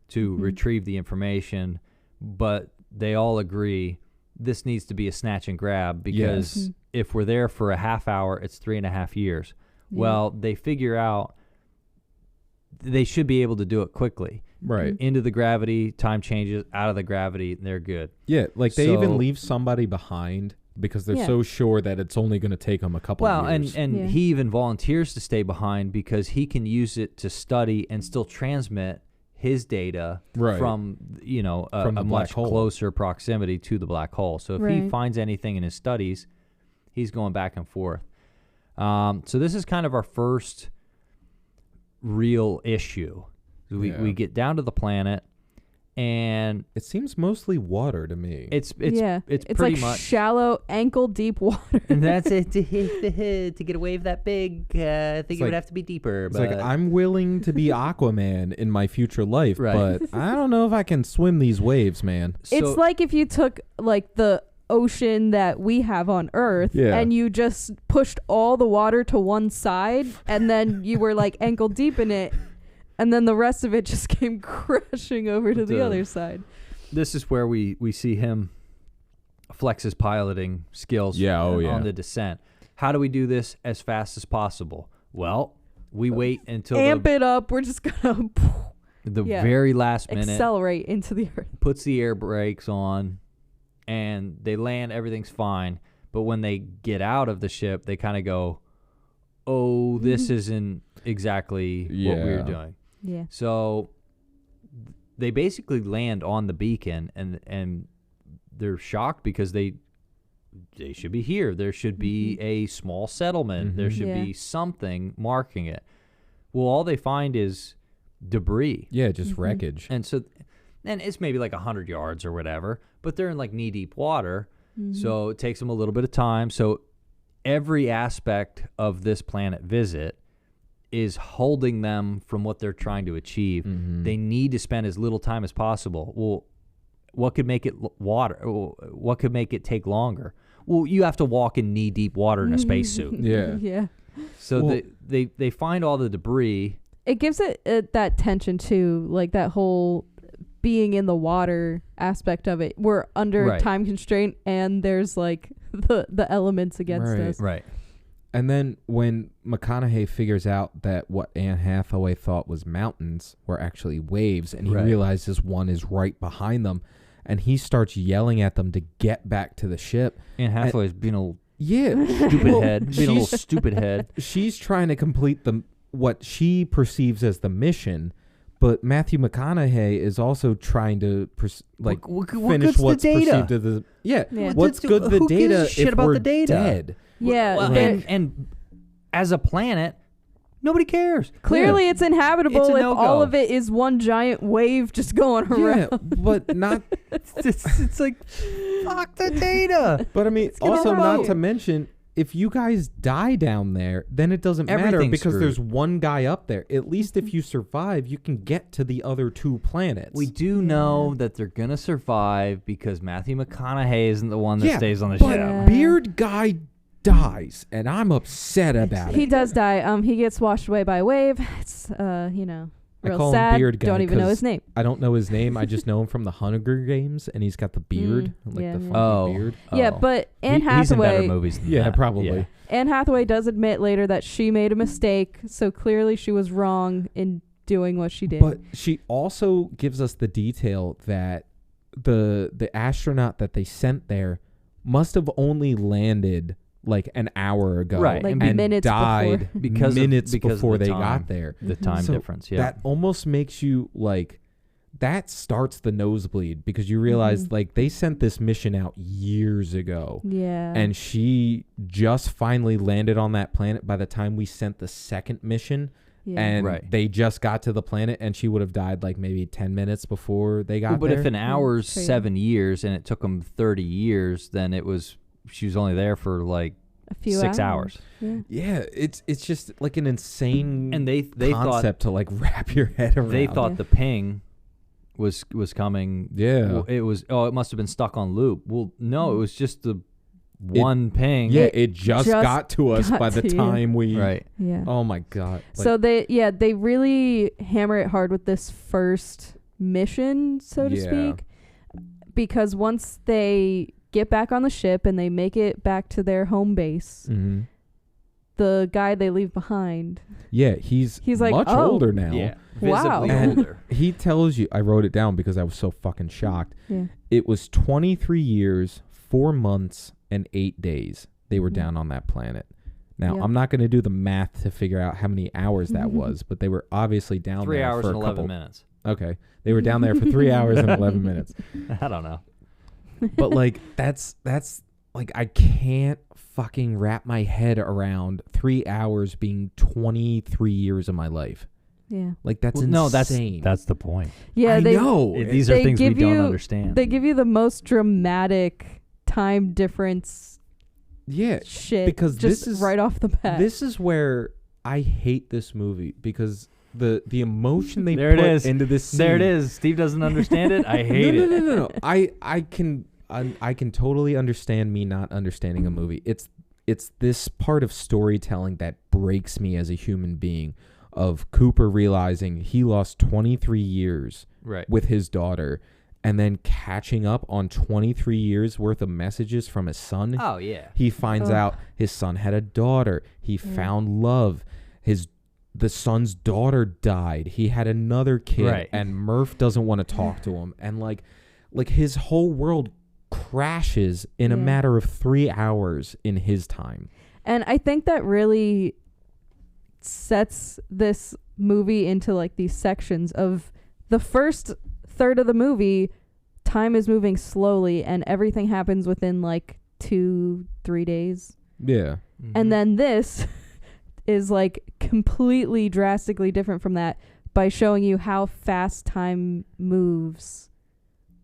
to retrieve the information. But they all agree this needs to be a snatch and grab because if we're there for a half hour, it's 3.5 years. Yeah. Well, they figure out they should be able to do it quickly. Right. Into the gravity, time changes, out of the gravity, they're good. Yeah, like they even leave somebody behind because they're so sure that it's only going to take them a couple of years. And he even volunteers to stay behind because he can use it to study and still transmit his data from, a much closer proximity to the black hole. So if he finds anything in his studies, he's going back and forth. So this is kind of our first real issue. We get down to the planet, and it seems mostly water to me. It's pretty like much shallow, ankle deep water. And that's it. To get a wave that big, I think it would have to be deeper. It's like I'm willing to be Aquaman in my future life, but I don't know if I can swim these waves, man. It's like if you took like the ocean that we have on Earth and you just pushed all the water to one side, and then you were like ankle deep in it. And then the rest of it just came crashing over to the other side. This is where we see him flex his piloting skills on the descent. How do we do this as fast as possible? Well, we wait until amp it up. We're just gonna very last minute accelerate into the Earth. Puts the air brakes on, and they land. Everything's fine. But when they get out of the ship, they kind of go, "Oh, this isn't exactly what we were doing." Yeah. So they basically land on the beacon, and they're shocked because they should be here. There should be a small settlement. There should be something marking it. Well, all they find is debris. Yeah, just wreckage. And it's maybe like 100 yards or whatever, but they're in like knee-deep water, so it takes them a little bit of time. So every aspect of this planet visit is holding them from what they're trying to achieve. They need to spend as little time as possible. Well, what could make it water? What could make it take longer? Well, you have to walk in knee-deep water in a spacesuit. Yeah. So they find all the debris. It gives it that tension too, like that whole being in the water aspect of it. We're under time constraint, and there's like the elements against us. Right. And then when McConaughey figures out that what Anne Hathaway thought was mountains were actually waves, and he realizes one is right behind them, and he starts yelling at them to get back to the ship. Anne Hathaway's being a little stupid head. She's trying to complete what she perceives as the mission, but Matthew McConaughey is also trying to finish what's perceived as the what's good the data if we're dead. Yeah, well, and as a planet, nobody cares. Clearly, it's inhabitable if all of it is one giant wave just going around. Yeah, but not. it's like fuck the data. But I mean, also not to mention, if you guys die down there, then it doesn't matter because there's one guy up there. At least if you survive, you can get to the other 2 planets. We do know that they're gonna survive because Matthew McConaughey isn't the one that stays on the ship. Beard guy dies, and I'm upset about it. He does die. He gets washed away by a wave. It's real I call sad. Him Beard Guy. Don't even know his name. I don't know his name. I just know him from the Hunger Games, and he's got the beard, the funky beard. Yeah, but Anne Hathaway. He's in better movies than that. Probably. Yeah. Anne Hathaway does admit later that she made a mistake, so clearly she was wrong in doing what she did. But she also gives us the detail that the astronaut that they sent there must have only landed like an hour ago, like and minutes died before. minutes before they got there. The time difference, that almost makes you like that starts the nosebleed because you realize like they sent this mission out years ago, and she just finally landed on that planet by the time we sent the second mission. And they just got to the planet, and she would have died like maybe 10 minutes before they got there. But if an hour's 7 years and it took them 30 years, then she was only there for like a few 6 hours. Yeah, it's just like an insane and they concept to like wrap your head around. They thought the ping was coming. Yeah, it was. Oh, it must have been stuck on loop. Well, no, it was just the one ping. Yeah, it just got to us by the time we. Right. Yeah. Oh my god. So they really hammer it hard with this first mission, so to speak, because once they get back on the ship and they make it back to their home base, the guy they leave behind. Yeah, he's like much older now. Yeah, visibly older. He tells you, I wrote it down because I was so fucking shocked. Yeah. It was 23 years, 4 months, and 8 days they were down on that planet. Now, I'm not going to do the math to figure out how many hours that was, but they were obviously down 3 there hours for and a 11 couple minutes. Okay. They were down there for 3 hours and 11 minutes. I don't know. But like that's like I can't fucking wrap my head around 3 hours being 23 years of my life. Yeah. Like that's insane. That's the point. Yeah, I know. These are things we don't understand. They give you the most dramatic time difference. Yeah. Shit. Because just this is right off the bat. This is where I hate this movie because the emotion they there put it is. into this scene. There it is. Steve doesn't understand it. I hate it. No. I can totally understand me not understanding a movie. It's this part of storytelling that breaks me as a human being, of Cooper realizing he lost 23 years with his daughter and then catching up on 23 years worth of messages from his son. Oh, yeah. He finds out his son had a daughter. He found love. The son's daughter died. He had another kid, and Murph doesn't want to talk to him. And like his whole world crashes in a matter of 3 hours in his time. And I think that really sets this movie into like these sections of the first third of the movie. Time is moving slowly and everything happens within like 2-3 days. Yeah. Mm-hmm. And then this is like completely drastically different from that by showing you how fast time moves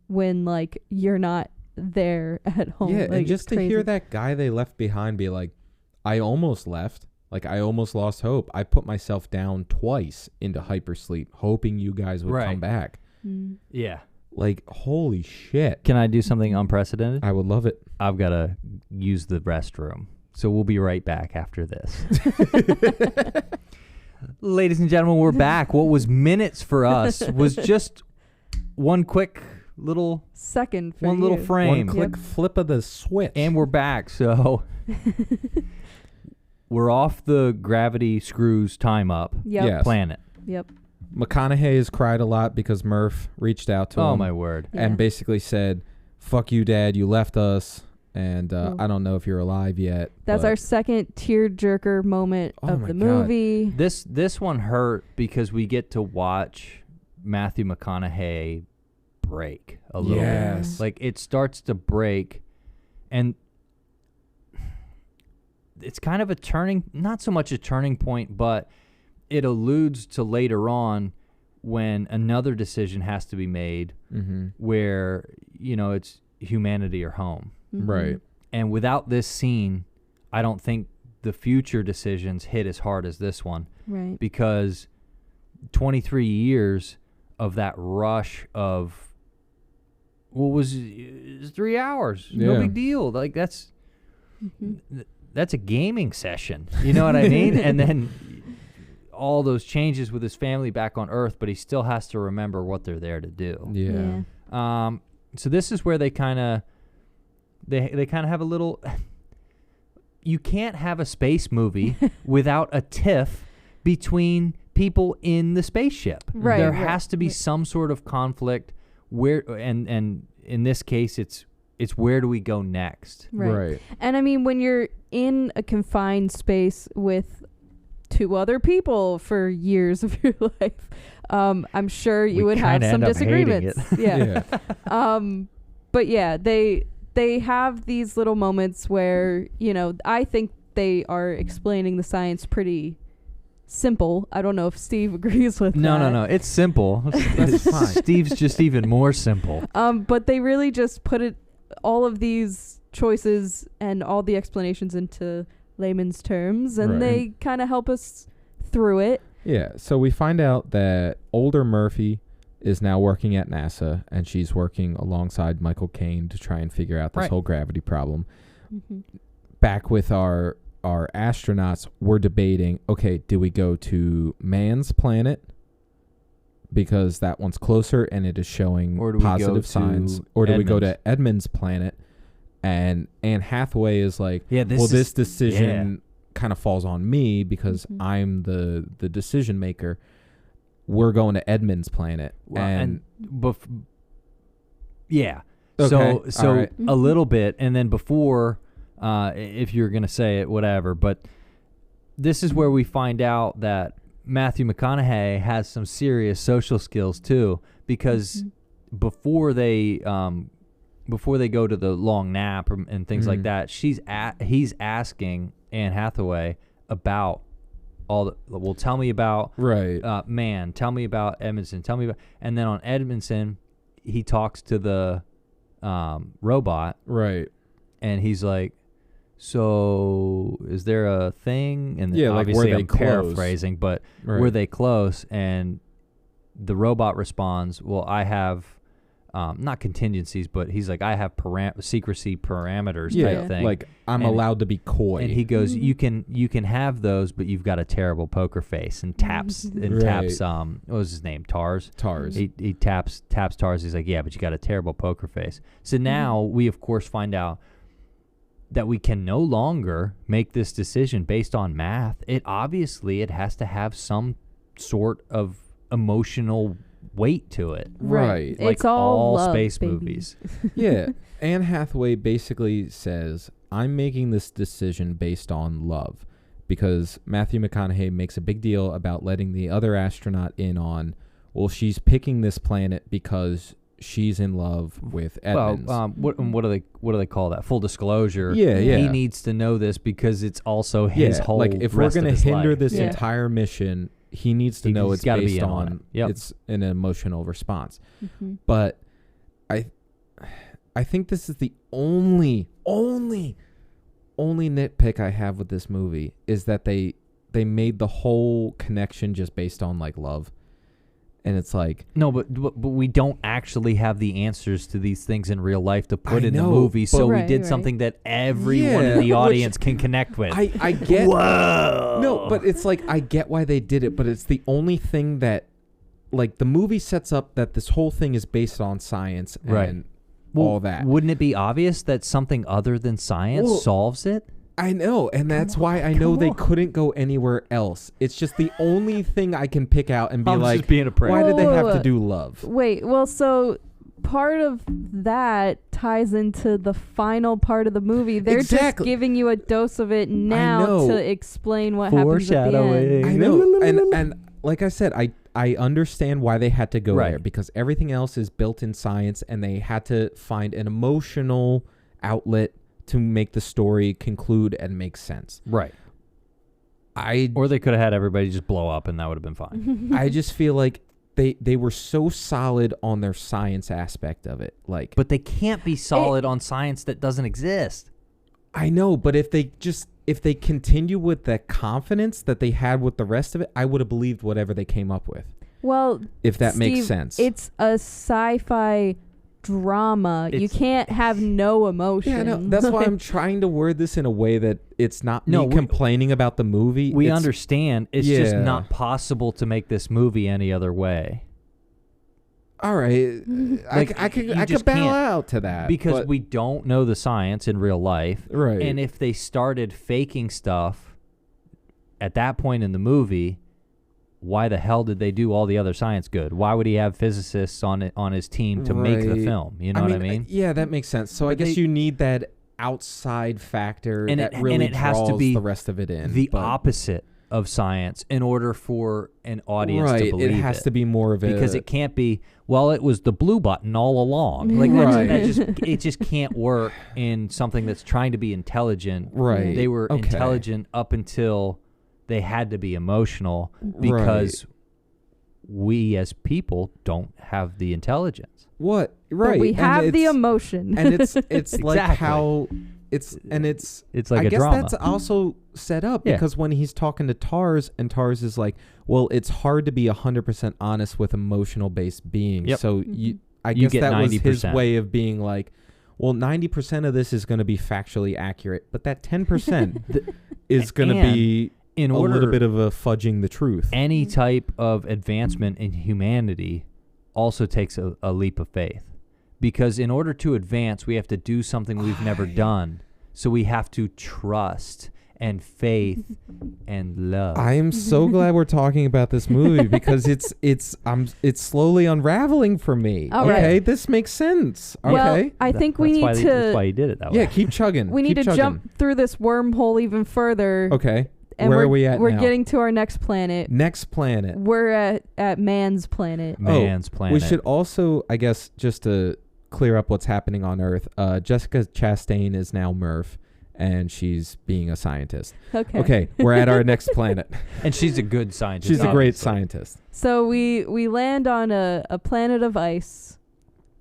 when like you're not there at home. Yeah, like, and just to crazy. hear that guy they left behind be like, I almost left. Like, I almost lost hope. I put myself down twice into hypersleep, hoping you guys would come back. Mm. Yeah. Like, holy shit. Can I do something unprecedented? I would love it. I've got to use the restroom. So we'll be right back after this. Ladies and gentlemen, we're back. What was minutes for us was just one quick little second for one little you. frame. One click flip of the switch. One little frame. One click flip of the switch. And we're back. So we're off the gravity screws time up Yep. Yes. planet. Yep. McConaughey has cried a lot because Murph reached out to him. Oh my word. Yeah. And basically said, "Fuck you, Dad. You left us, and Ooh. I don't know if you're alive yet." That's but- our second tearjerker moment Oh of my the God. movie. This one hurt because we get to watch Matthew McConaughey break a little Yes. bit. Like it starts to break, and it's kind of not so much a turning point, but it alludes to later on when another decision has to be made Mhm. where, it's humanity or home. Mhm. Right. And without this scene, I don't think the future decisions hit as hard as this one, Right. because 23 years of that rush of what was 3 hours, no Yeah. big deal. Like that's Mhm. a gaming session, you know what I mean? And then all those changes with his family back on Earth, but he still has to remember what they're there to do. Yeah. So this is where they kind of have a little. You can't have a space movie without a tiff between people in the spaceship. Right, There right, has to be right. some sort of conflict where, and in this case, it's where do we go next? Right. And I mean, when you're in a confined space with two other people for years of your life, I'm sure you We would have kinda some end up hating disagreements. it. Yeah. But yeah, they have these little moments where, I think they are explaining the science pretty simple. I don't know if Steve agrees with that. No. It's simple. That's fine. Steve's just even more simple. But they really just put all of these choices and all the explanations into layman's terms, and Right. they kind of help us through it. Yeah. So we find out that older Murphy is now working at NASA, and she's working alongside Michael Caine to try and figure out this Right. whole gravity problem. Mm-hmm. Back with our astronauts, we're debating, okay, do we go to Man's planet because that one's closer and it is showing Or do we go positive to signs, or do we go Edmonds? to Edmonds planet? And Anne Hathaway is like, Yeah, this decision kind of falls on me because Mhm. I'm the decision maker. We're going to Edmonds planet. Yeah. Okay, So all right. a Mhm. little bit, and then before, if you're gonna say it, whatever. But this is where we find out that Matthew McConaughey has some serious social skills too, because Mhm. before they go to the long nap and things like Mhm. that, he's asking Anne Hathaway about tell me about Right. Man, tell me about Edmondson, and then on Edmondson, he talks to the robot, Right. and he's like, so is there a thing? And Yeah, like, obviously were they I'm close? paraphrasing, but Right. were they close? And the robot responds, well, I have not contingencies, but he's like, I have secrecy parameters Yeah, type thing. like I'm And- allowed to be coy. And he goes, Mhm. you can have those, but you've got a terrible poker face. And taps Mhm. taps Right. what was his name? Tars. Tars. He taps Tars. He's like, yeah, but you got a terrible poker face. So now we of course find out that we can no longer make this decision based on math. It has to have some sort of emotional weight to it. Right. Like It's all love, space baby. movies. Yeah. Anne Hathaway basically says, I'm making this decision based on love, because Matthew McConaughey makes a big deal about letting the other astronaut in on, well, she's picking this planet because she's in love with Edmonds. Well, what do they call that? Full disclosure. Yeah, yeah. He needs to know this because it's also his whole. like if we're rest of going to his hinder life. this Yeah. entire mission, he needs to know He's it's gotta be based in on on it. Yep. it's an emotional response. Mhm. But I think this is the only nitpick I have with this movie is that they made the whole connection just based on like love. And it's like, No, but we don't actually have the answers to these things in real life to put I in the know, movie, so but- we did Right. something that everyone Yeah, in the which audience can connect with. I get Whoa! No, but it's like I get why they did it, but it's the only thing that like the movie sets up that this whole thing is based on science and all that. Wouldn't it be obvious that something other than science solves it? I know, and that's why I know they couldn't go anywhere else. It's just the only thing I can pick out and be like, just being a prick. Why did they have to do love? Wait, well, so part of that ties into the final part of the movie. They're just giving you a dose of it now to explain what happens at the end. I know, and like I said, I understand why they had to go there, because everything else is built in science, and they had to find an emotional outlet to make the story conclude and make sense. Right. Or they could have had everybody just blow up, and that would have been fine. I just feel like they were so solid on their science aspect of it. But they can't be solid on science that doesn't exist. I know, but if they continue with the confidence that they had with the rest of it, I would have believed whatever they came up with. Well, if that makes sense. It's a sci-fi drama. You can't have no emotion. Yeah, no, that's why I'm trying to word this in a way that it's not me complaining about the movie. We understand. It's just not possible to make this movie any other way. All right. I could bow out to that. Because we don't know the science in real life. Right. And if they started faking stuff at that point in the movie, why the hell did they do all the other science good? Why would he have physicists on his team to make the film? You know what I mean? Yeah, that makes sense. So I guess you need that outside factor and that it really has draws to be the rest of it in. The opposite of science in order for an audience to believe it. It has to be more of because it can't be, well, it was the blue button all along. Like it just can't work in something that's trying to be intelligent. Right. They were intelligent up until they had to be emotional because we as people don't have the intelligence. What? Right. But we have the emotion. And it's like how it's like a guess drama. That's also set up because when he's talking to Tars and Tars is like, well, it's hard to be 100% honest with emotional based beings. Yep. So I guess that 90%. Was his way of being like, well, 90% of this is going to be factually accurate, but that 10% is going to be a little bit of a fudging the truth. Any type of advancement in humanity also takes a leap of faith. Because in order to advance, we have to do something we've never done. So we have to trust and faith and love. I am so glad we're talking about this movie because it's slowly unraveling for me. Okay, this makes sense. Okay, well, I think we need to. That's why you did it that way. Yeah, keep chugging. We need to jump through this wormhole even further. Okay. And where are we at We're now? getting to our next planet. Next planet. We're at Man's planet. Man's planet. We should also, I guess, just to clear up what's happening on Earth, Jessica Chastain is now Murph, and she's being a scientist. Okay, we're at our next planet. And she's a good scientist. She's a great scientist. So we land on a planet of ice.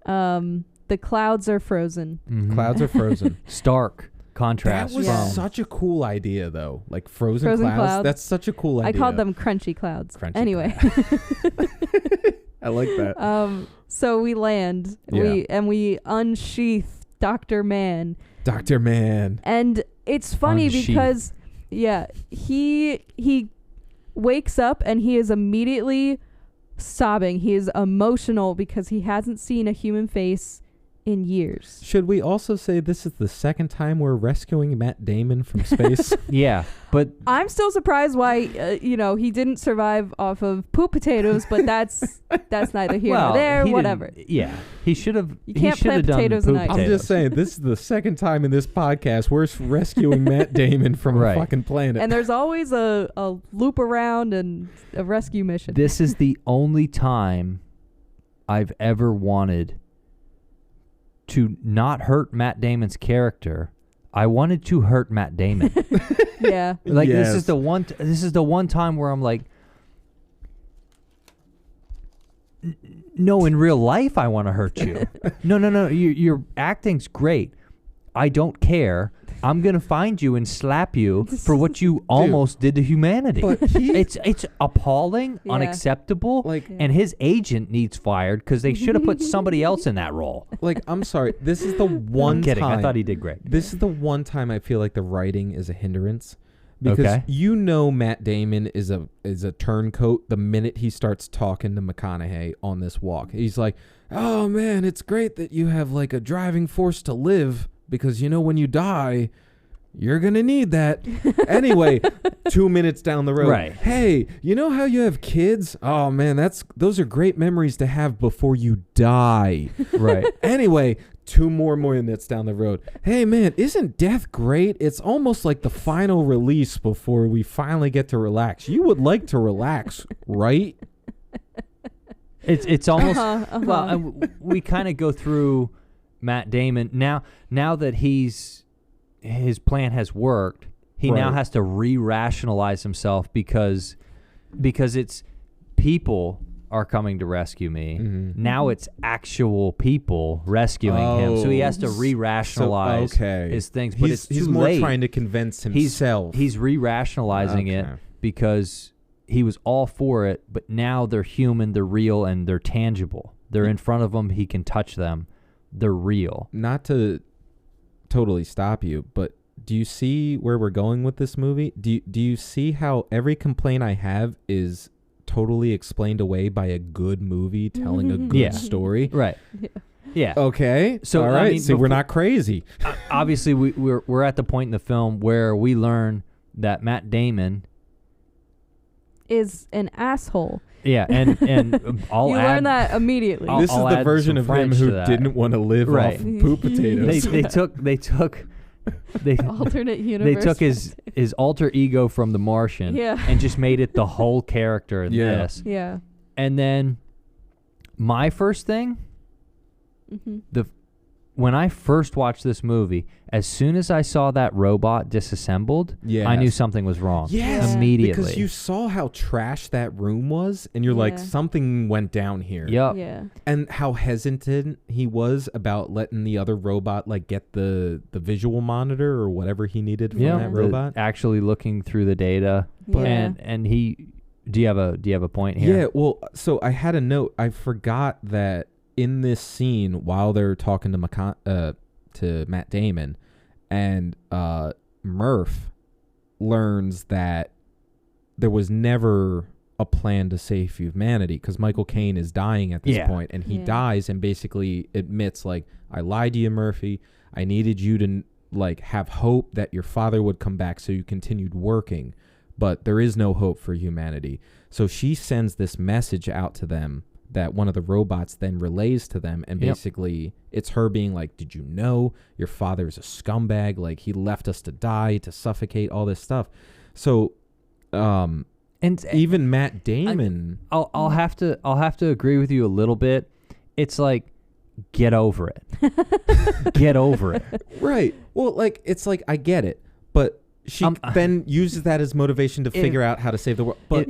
The clouds are frozen. Mm-hmm. Clouds are frozen. Stark contrast. That was such a cool idea, though. Like frozen clouds. That's such a cool idea. I called them crunchy clouds. Anyway. I like that. So we land. We unsheath Dr. Man. Dr. Man. And it's funny because he wakes up and he is immediately sobbing. He is emotional because he hasn't seen a human face in years. Should we also say this is the second time we're rescuing Matt Damon from space? Yeah, but I'm still surprised why he didn't survive off of poop potatoes, but that's neither here nor there. Whatever. Yeah, he should have. You can't plant potatoes in ice. I'm just saying this is the second time in this podcast we're rescuing Matt Damon from a fucking planet. And there's always a loop around and a rescue mission. This is the only time I've ever wanted to not hurt Matt Damon's character. I wanted to hurt Matt Damon. Yeah. Like this is the one time where I'm like, no, in real life I want to hurt you. No. Your acting's great. I don't care. I'm gonna find you and slap you for what you almost did to humanity. But it's appalling, unacceptable, and his agent needs fired because they should have put somebody else in that role. Like, I'm sorry, this is the one I'm kidding. time. I thought he did great. This is the one time I feel like the writing is a hindrance Because you know Matt Damon is a turncoat the minute he starts talking to McConaughey on this walk. He's like, "Oh man, it's great that you have like a driving force to live because you know when you die, you're going to need that." Anyway, 2 minutes down the road. Right. "Hey, you know how you have kids? Oh man, those are great memories to have before you die." Right. Anyway, 2 more minutes down the road. "Hey man, isn't death great? It's almost like the final release before we finally get to relax. You would like to relax, right?" It's almost well. We kind of go through Matt Damon now that his plan has worked. He now has to re-rationalize himself because it's people are coming to rescue me. Mm-hmm. Now it's actual people rescuing him. So he has to re-rationalize his things. But he's more late. trying to convince himself. He's re-rationalizing it because he was all for it, but now they're human, they're real, and they're tangible. They're in front of him. He can touch them. They're real. Not to totally stop you, but do you see where we're going with this movie? Do you see how every complaint I have is totally explained away by a good movie telling a good story? Right. Yeah. Okay. So all right. I mean, so we're not crazy. Obviously, we're at the point in the film where we learn that Matt Damon is an asshole. Yeah, and you learn that immediately. This is the version of him who didn't want to live off poop potatoes. They took alternate universe. They took his alter ego from The Martian and just made it the whole character in this. Yeah. And then my first thing, when I first watched this movie, as soon as I saw that robot disassembled, I knew something was wrong. Yes, immediately. Because you saw how trash that room was, and you're like, something went down here. Yep. Yeah. And how hesitant he was about letting the other robot like get the visual monitor or whatever he needed from that robot. Actually looking through the data. And he... Do you have a point here? Yeah, well, so I had a note. I forgot that in this scene, while they're talking to Matt Damon, and Murph learns that there was never a plan to save humanity because Michael Caine is dying at this point, and he dies and basically admits, like, "I lied to you, Murphy. I needed you to like have hope that your father would come back, so you continued working, but there is no hope for humanity." So she sends this message out to them that one of the robots then relays to them, and basically it's her being like, "Did you know your father's a scumbag? Like, he left us to die, to suffocate, all this stuff." So and even Matt Damon, I'll have to agree with you a little bit. It's like, get over it. Get over it. Right. Well, like, it's like, I get it, but she then uses that as motivation to figure out how to save the world. But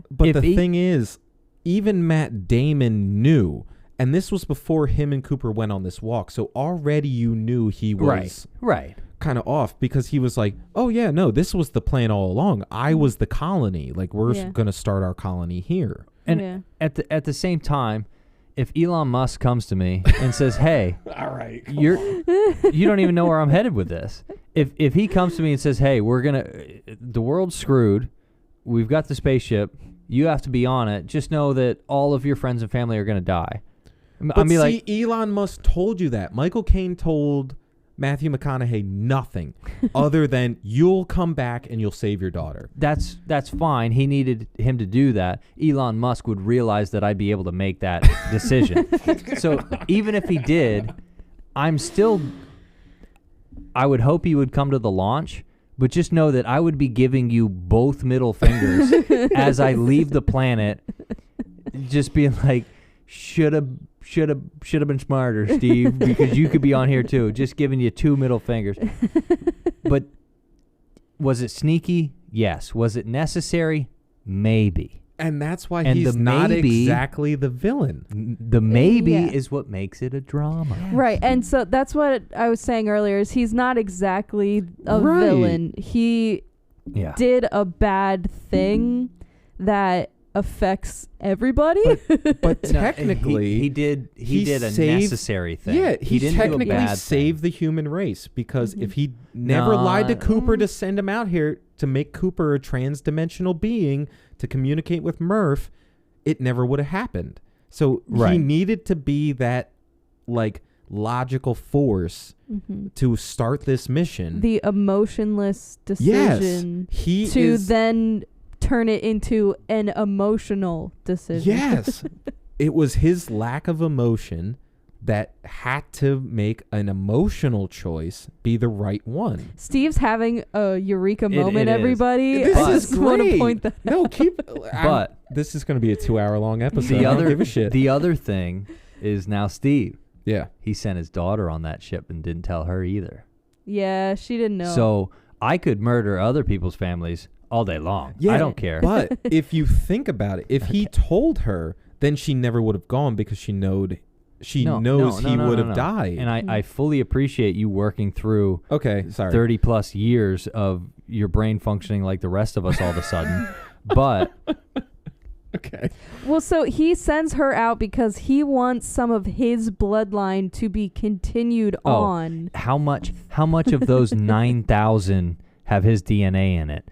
but the thing is, even Matt Damon knew, and this was before him and Cooper went on this walk, so already you knew he was kind of off, because he was like, "Oh yeah, no, this was the plan all along. I was the colony. Like, we're going to start our colony here." And at the same time, if Elon Musk comes to me and says, "Hey, all right, you don't even know where I'm headed with this." If he comes to me and says, "Hey, the world's screwed. We've got the spaceship. You have to be on it. Just know that all of your friends and family are going to die." But see, Elon Musk told you that. Michael Caine told Matthew McConaughey nothing other than, "You'll come back and you'll save your daughter." That's fine. He needed him to do that. Elon Musk would realize that I'd be able to make that decision. So even if he did, I would hope he would come to the launch. But just know that I would be giving you both middle fingers as I leave the planet, just being like, should have been smarter, Steve, because you could be on here too. Just giving you 2 middle fingers. But was it sneaky? Yes. Was it necessary? Maybe. And that's why he's not exactly the villain. The maybe is what makes it a drama. Right. And so that's what I was saying earlier, is he's not exactly a villain. He did a bad thing that affects everybody. But technically, he did a necessary thing. Yeah, he didn't technically do a bad saved the human race because if he never lied to Cooper to send him out here to make Cooper a trans-dimensional being to communicate with Murph, it never would have happened. So he needed to be that like logical force to start this mission. The emotionless decision then turn it into an emotional decision. Yes. It was his lack of emotion that had to make an emotional choice be the right one. Steve's having a eureka moment, everybody. This is great. Point that no, but this is going to be a 2-hour-long episode. I don't give a shit. The other thing is now Steve. Yeah. He sent his daughter on that ship and didn't tell her either. Yeah, she didn't know. So I could murder other people's families all day long. Yeah, I don't care. But if you think about it, if he told her, then she never would have gone because she knows he would have died. And I fully appreciate you working through 30 plus years of your brain functioning like the rest of us all of a sudden. But okay. Well, so he sends her out because he wants some of his bloodline to be continued on. How much of those 9,000 have his DNA in it?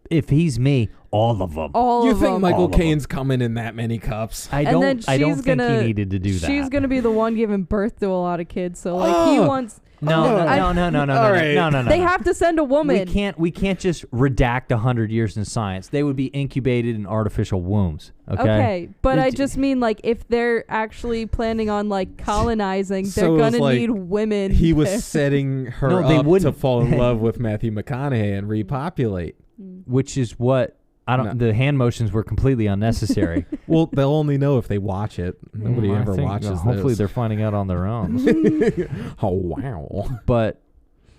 If he's me, all of them. You think Michael Caine's coming in that many cups? I don't think he needed to do that. She's gonna be the one giving birth to a lot of kids. So he wants. No. They have to send a woman. We can't just redact 100 years in science. They would be incubated in artificial wombs. Okay, but I just mean like if they're actually planning on like colonizing, they're gonna need women. He was setting her up to fall in love with Matthew McConaughey and repopulate. Which is what the hand motions were completely unnecessary. Well, they'll only know if they watch it. Nobody ever watches this. Hopefully they're finding out on their own. Oh, wow. But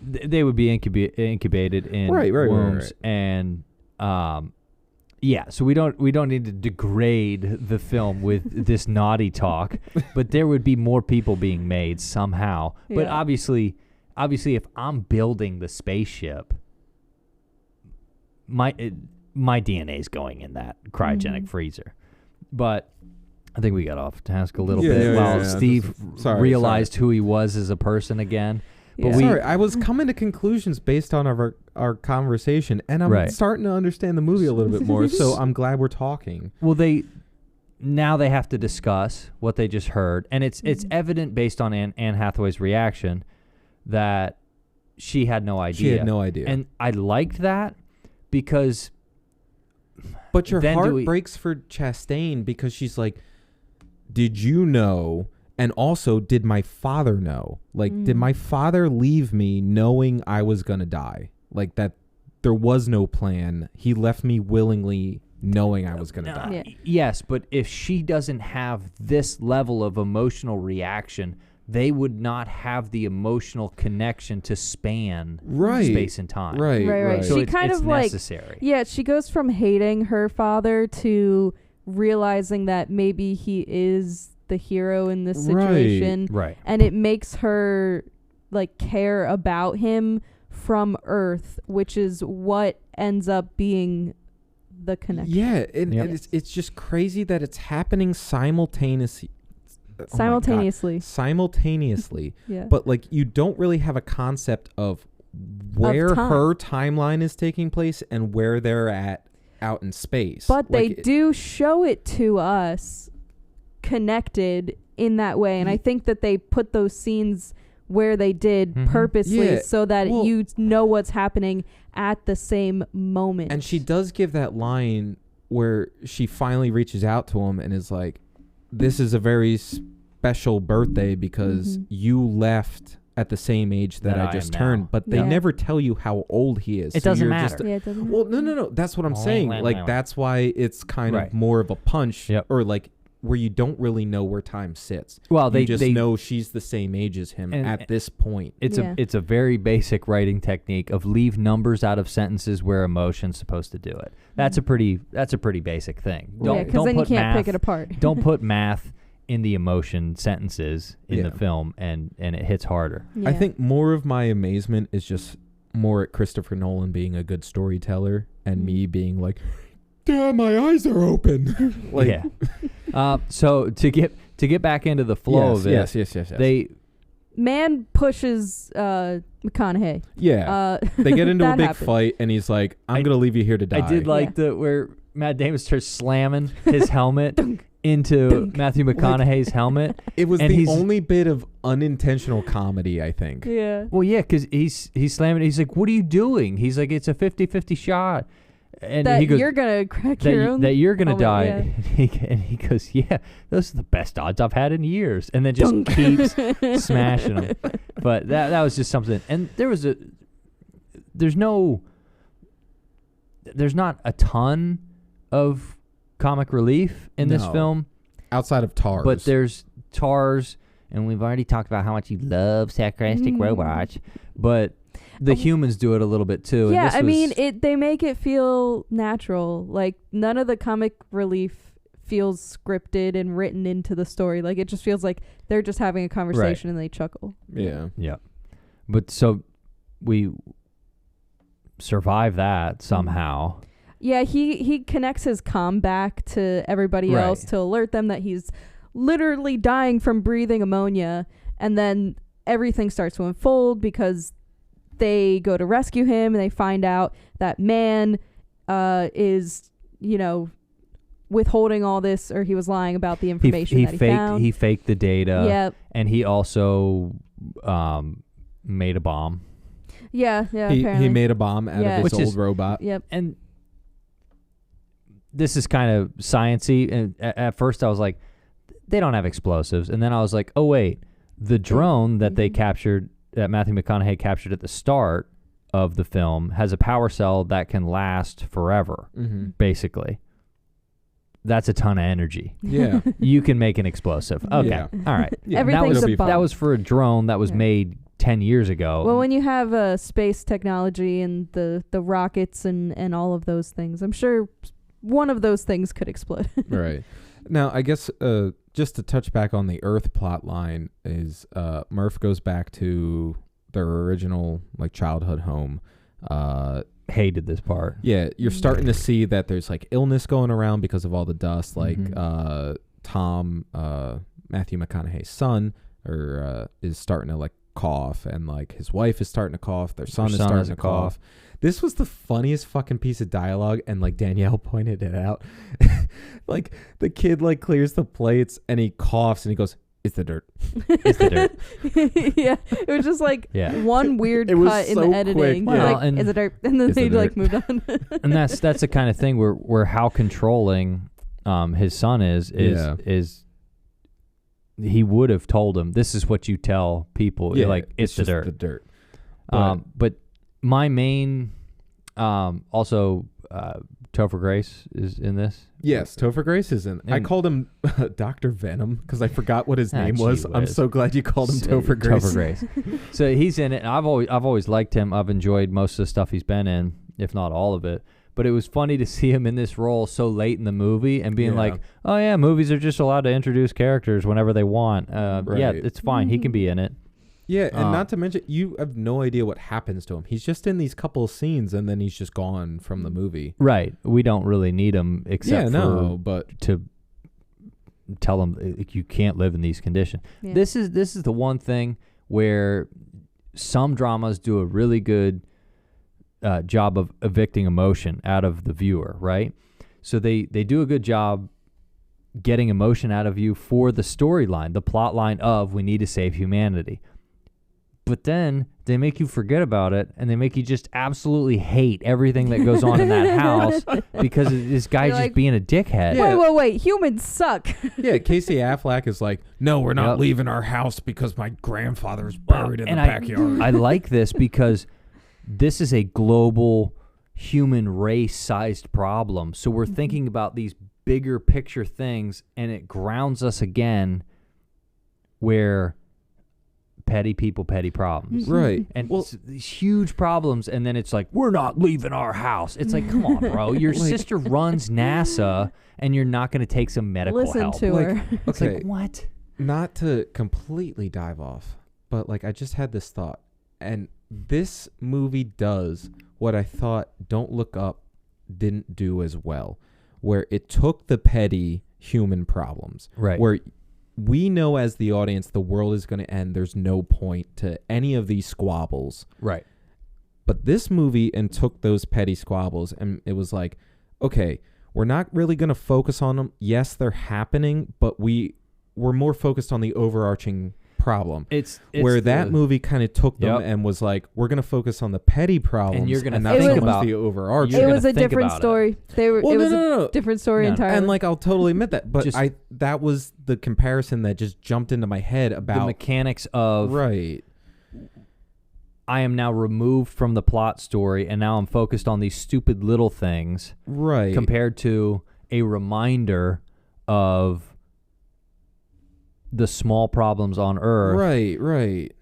they would be incubated in wombs. Right. And so we don't need to degrade the film with this naughty talk, but there would be more people being made somehow. Yeah. But obviously if I'm building the spaceship, my DNA is going in that cryogenic freezer. But I think we got off task a little bit while Steve realized who he was as a person again. But I was coming to conclusions based on our conversation, and I'm starting to understand the movie a little bit more, so I'm glad we're talking. Well, they have to discuss what they just heard, and it's evident based on Anne Hathaway's reaction that she had no idea. She had no idea. And I liked that because... But your heart breaks for Chastain because she's like, did you know? And also, did my father know? Like, did my father leave me knowing I was going to die? Like, that there was no plan. He left me willingly knowing I was going to die. Yeah. Yes, but if she doesn't have this level of emotional reaction, they would not have the emotional connection to span space and time. Right. So she it's necessary. She goes from hating her father to realizing that maybe he is the hero in this situation. Right. And it makes her like care about him from Earth, which is what ends up being the connection. Yeah, and it's just crazy that it's happening simultaneously. Yeah. But like you don't really have a concept of where her timeline is taking place and where they're at out in space. But they do show it to us connected in that way, and I think that they put those scenes where they did purposely so that you know what's happening at the same moment. And she does give that line where she finally reaches out to him and is like, this is a very special birthday because you left at the same age that I just turned. But they never tell you how old he is. It doesn't matter. It doesn't matter. Well, no. That's what I'm saying. Like, that's why it's kind of more of a punch or like where you don't really know where time sits. Well, they just know she's the same age as him at this point. It's a very basic writing technique of leave numbers out of sentences where emotion's supposed to do it. That's a pretty basic thing. Because then you can't pick it apart. Don't put math in the emotion sentences in the film, and it hits harder. I think more of my amazement is just more at Christopher Nolan being a good storyteller and me being like, Dad, my eyes are open. Like, yeah. So to get back into the flow of it, yes. Man pushes McConaughey. Yeah. They get into a big happened. fight, and he's like, I'm going to leave you here to die. I did like where Matt Damon starts slamming his helmet into Matthew McConaughey's helmet. It was the only bit of unintentional comedy, I think. Yeah. Well, yeah, because he's slamming. He's like, what are you doing? He's like, it's a 50-50 shot. And that he goes, you're going to crack your own. That you're going to die. Yeah. And he goes, yeah, those are the best odds I've had in years. And then just keeps smashing them. But that was just something. And there's not a ton of comic relief in this film. Outside of Tars. But there's Tars, and we've already talked about how much he loves sarcastic robots. But the humans do it a little bit too. Yeah, and they make it feel natural. Like, none of the comic relief feels scripted and written into the story. Like, it just feels like they're just having a conversation and they chuckle. Yeah. Yeah. But so we survive that somehow. Yeah, he connects his comm back to everybody else to alert them that he's literally dying from breathing ammonia, and then everything starts to unfold because they go to rescue him and they find out that Man is, withholding all this, or he was lying about the information that he found. He faked the data. Yep. And he also made a bomb. Yeah, he made a bomb out of his old robot. Yep. And this is kind of sciencey, and at first I was like, they don't have explosives, and then I was like, oh wait, the drone that they captured, that Matthew McConaughey captured at the start of the film, has a power cell that can last forever, basically. That's a ton of energy. Yeah. You can make an explosive. Okay. Yeah. All right. Yeah. Everything's a bomb. That was for a drone that was made 10 years ago. Well, when you have space technology and the rockets and all of those things, I'm sure one of those things could explode. Right. Now, I guess just to touch back on the Earth plot line is Murph goes back to their original childhood home. Hated this part. Yeah, you're starting to see that there's illness going around because of all the dust. Tom, Matthew McConaughey's son, is starting to cough, and his wife is starting to cough. Their son is starting to cough. This was the funniest fucking piece of dialogue, and Danielle pointed it out. The kid clears the plates and he coughs and he goes, "It's the dirt." It's the dirt. Yeah, it was just one weird cut in the editing. Well, and it's the dirt, and then they moved on. And that's the kind of thing where how controlling his son is he would have told him, this is what you tell people. Yeah, it's the dirt. The dirt. But my main, also, Topher Grace is in this. Yes, Topher Grace is in. I called him Dr. Venom because I forgot what his name was. I'm so glad you called him Topher Grace. Topher Grace. So he's in it, and I've always liked him. I've enjoyed most of the stuff he's been in, if not all of it. But it was funny to see him in this role so late in the movie and being like, oh yeah, movies are just allowed to introduce characters whenever they want. Right. Yeah, it's fine. He can be in it. Yeah, and not to mention, you have no idea what happens to him. He's just in these couple of scenes, and then he's just gone from the movie. Right. We don't really need him except to tell him you can't live in these conditions. Yeah. This is the one thing where some dramas do a really good job of evicting emotion out of the viewer, right? So they do a good job getting emotion out of you for the storyline, the plot line of we need to save humanity. But then they make you forget about it, and they make you just absolutely hate everything that goes on in that house because this guy's just being a dickhead. Yeah. Wait. Humans suck. Yeah, Casey Affleck is like, no, we're not leaving our house because my grandfather's buried in the backyard. I like this because this is a global human race-sized problem. So we're thinking about these bigger picture things, and it grounds us again where petty people, petty problems. Right. And these huge problems, and then it's like, we're not leaving our house. It's like, come on, bro. Your sister runs NASA, and you're not going to take some medical help. Listen to her. It's like, what? Not to completely dive off, but I just had this thought, and this movie does what I thought Don't Look Up didn't do as well, where it took the petty human problems. Right. Where we know as the audience the world is going to end. There's no point to any of these squabbles. Right. But this movie and took those petty squabbles and it was like, okay, we're not really going to focus on them. Yes, they're happening, but we're more focused on the overarching problem. It's where that movie kind of took them and was like, we're going to focus on the petty problems and you're going to think about the overarching. It was a different story. It was a different story entirely. And like, I'll totally admit that, but that was the comparison that just jumped into my head about the mechanics of right. I am now removed from the plot story, and now I'm focused on these stupid little things. Right. Compared to a reminder of the small problems on Earth. Right.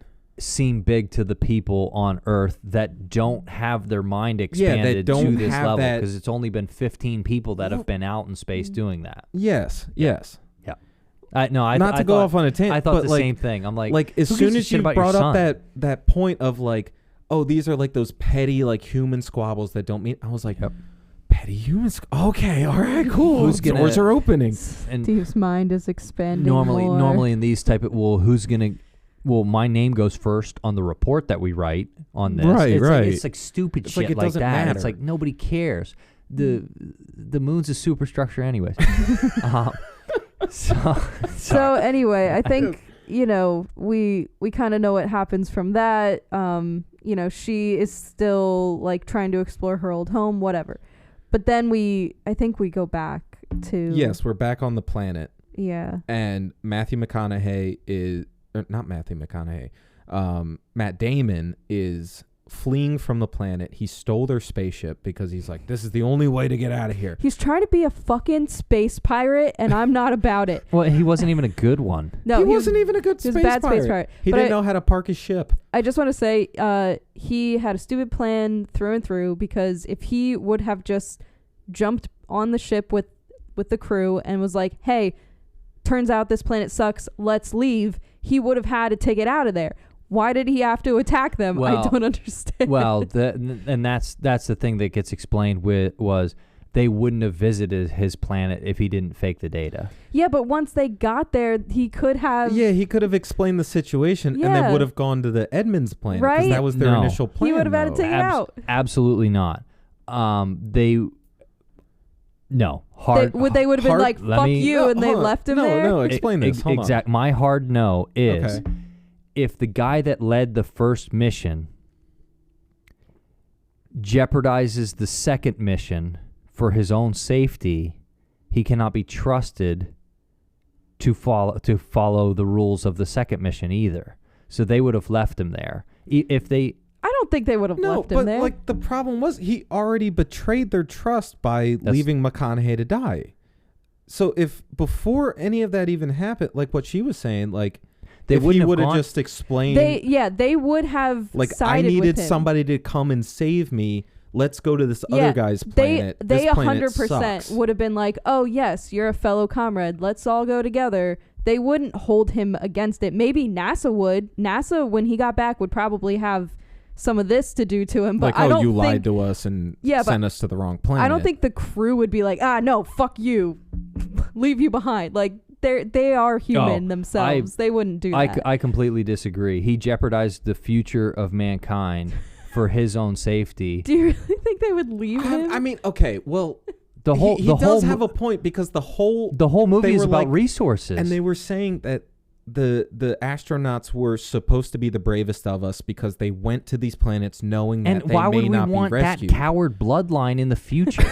Seem big to the people on Earth that don't have their mind expanded that don't to this have level, that. because it's only been 15 people that have been out in space doing that. Yes. Not to go off on a tangent. I thought but the same thing. I'm like as soon as you brought up that point of like, oh, these are like those petty like human squabbles that don't mean. I was like, petty humans. Okay, all right, cool. Doors are opening. And Steve's mind is expanding. Normally in these type of who's gonna. Well, my name goes first on the report that we write on this. Right. It's like stupid shit like that. Matter. It's like nobody cares. The moon's a superstructure anyways. So anyway, I think, we kind of know what happens from that. She is still like trying to explore her old home, whatever. But then I think we go back to... Yes, we're back on the planet. Yeah. And Matthew McConaughey is... not Matthew McConaughey. Matt Damon is fleeing from the planet. He stole their spaceship because he's like, this is the only way to get out of here. He's trying to be a fucking space pirate, and I'm not about it. Well, he wasn't even a good one. No, he wasn't even a good space pirate. He was a bad space pirate. He didn't know how to park his ship. I just want to say he had a stupid plan through and through, because if he would have just jumped on the ship with the crew and was like, hey, turns out this planet sucks, let's leave, he would have had to take it out of there. Why did he have to attack them? Well, I don't understand. Well, and that's the thing that gets explained was they wouldn't have visited his planet if he didn't fake the data. Yeah, but once they got there, he could have... Yeah, he could have explained the situation, and they would have gone to the Edmonds planet, right? Because that was their initial plan. He would have had to take it out. Absolutely not. They would have been like, fuck you, and they left him there? No, explain this. Hold on. My hard no is... Okay. If the guy that led the first mission jeopardizes the second mission for his own safety, he cannot be trusted to follow the rules of the second mission either. So they would have left him there. I don't think they would have left him there. No, but like the problem was he already betrayed their trust by leaving McConaughey to die. So if before any of that even happened, like what she was saying, like... They would have just explained. They would have like, sided I needed with him. somebody to come and save me. Let's go to this other guy's planet. They 100% sucks. would have been like, oh yes, you're a fellow comrade. Let's all go together. They wouldn't hold him against it. Maybe NASA would. NASA, when he got back, would probably have some of this to do to him. But like, I don't you think, lied to us and sent us to the wrong planet. I don't think the crew would be like, no, fuck you, leave you behind. Like, they are human themselves. They wouldn't do that. I completely disagree. He jeopardized the future of mankind for his own safety. Do you really think they would leave him? I mean, okay, well, he does does have a point, because the whole movie is about resources, and they were saying that the astronauts were supposed to be the bravest of us because they went to these planets knowing that they may not be rescued. And why would we want that coward bloodline in the future?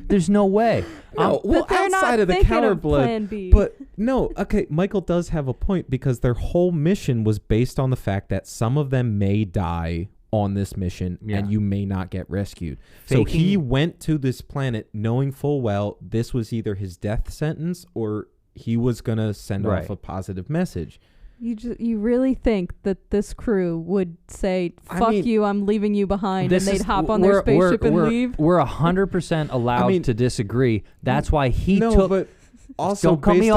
There's no way. No, well, outside of the coward blood, but no, okay, Michael does have a point, because their whole mission was based on the fact that some of them may die on this mission and you may not get rescued. So he went to this planet knowing full well this was either his death sentence or he was going to send off a positive message. You really think that this crew would say, fuck you, I'm leaving you behind, and they'd hop on their spaceship and leave? We're 100% allowed to disagree. That's why he took... but also don't cut me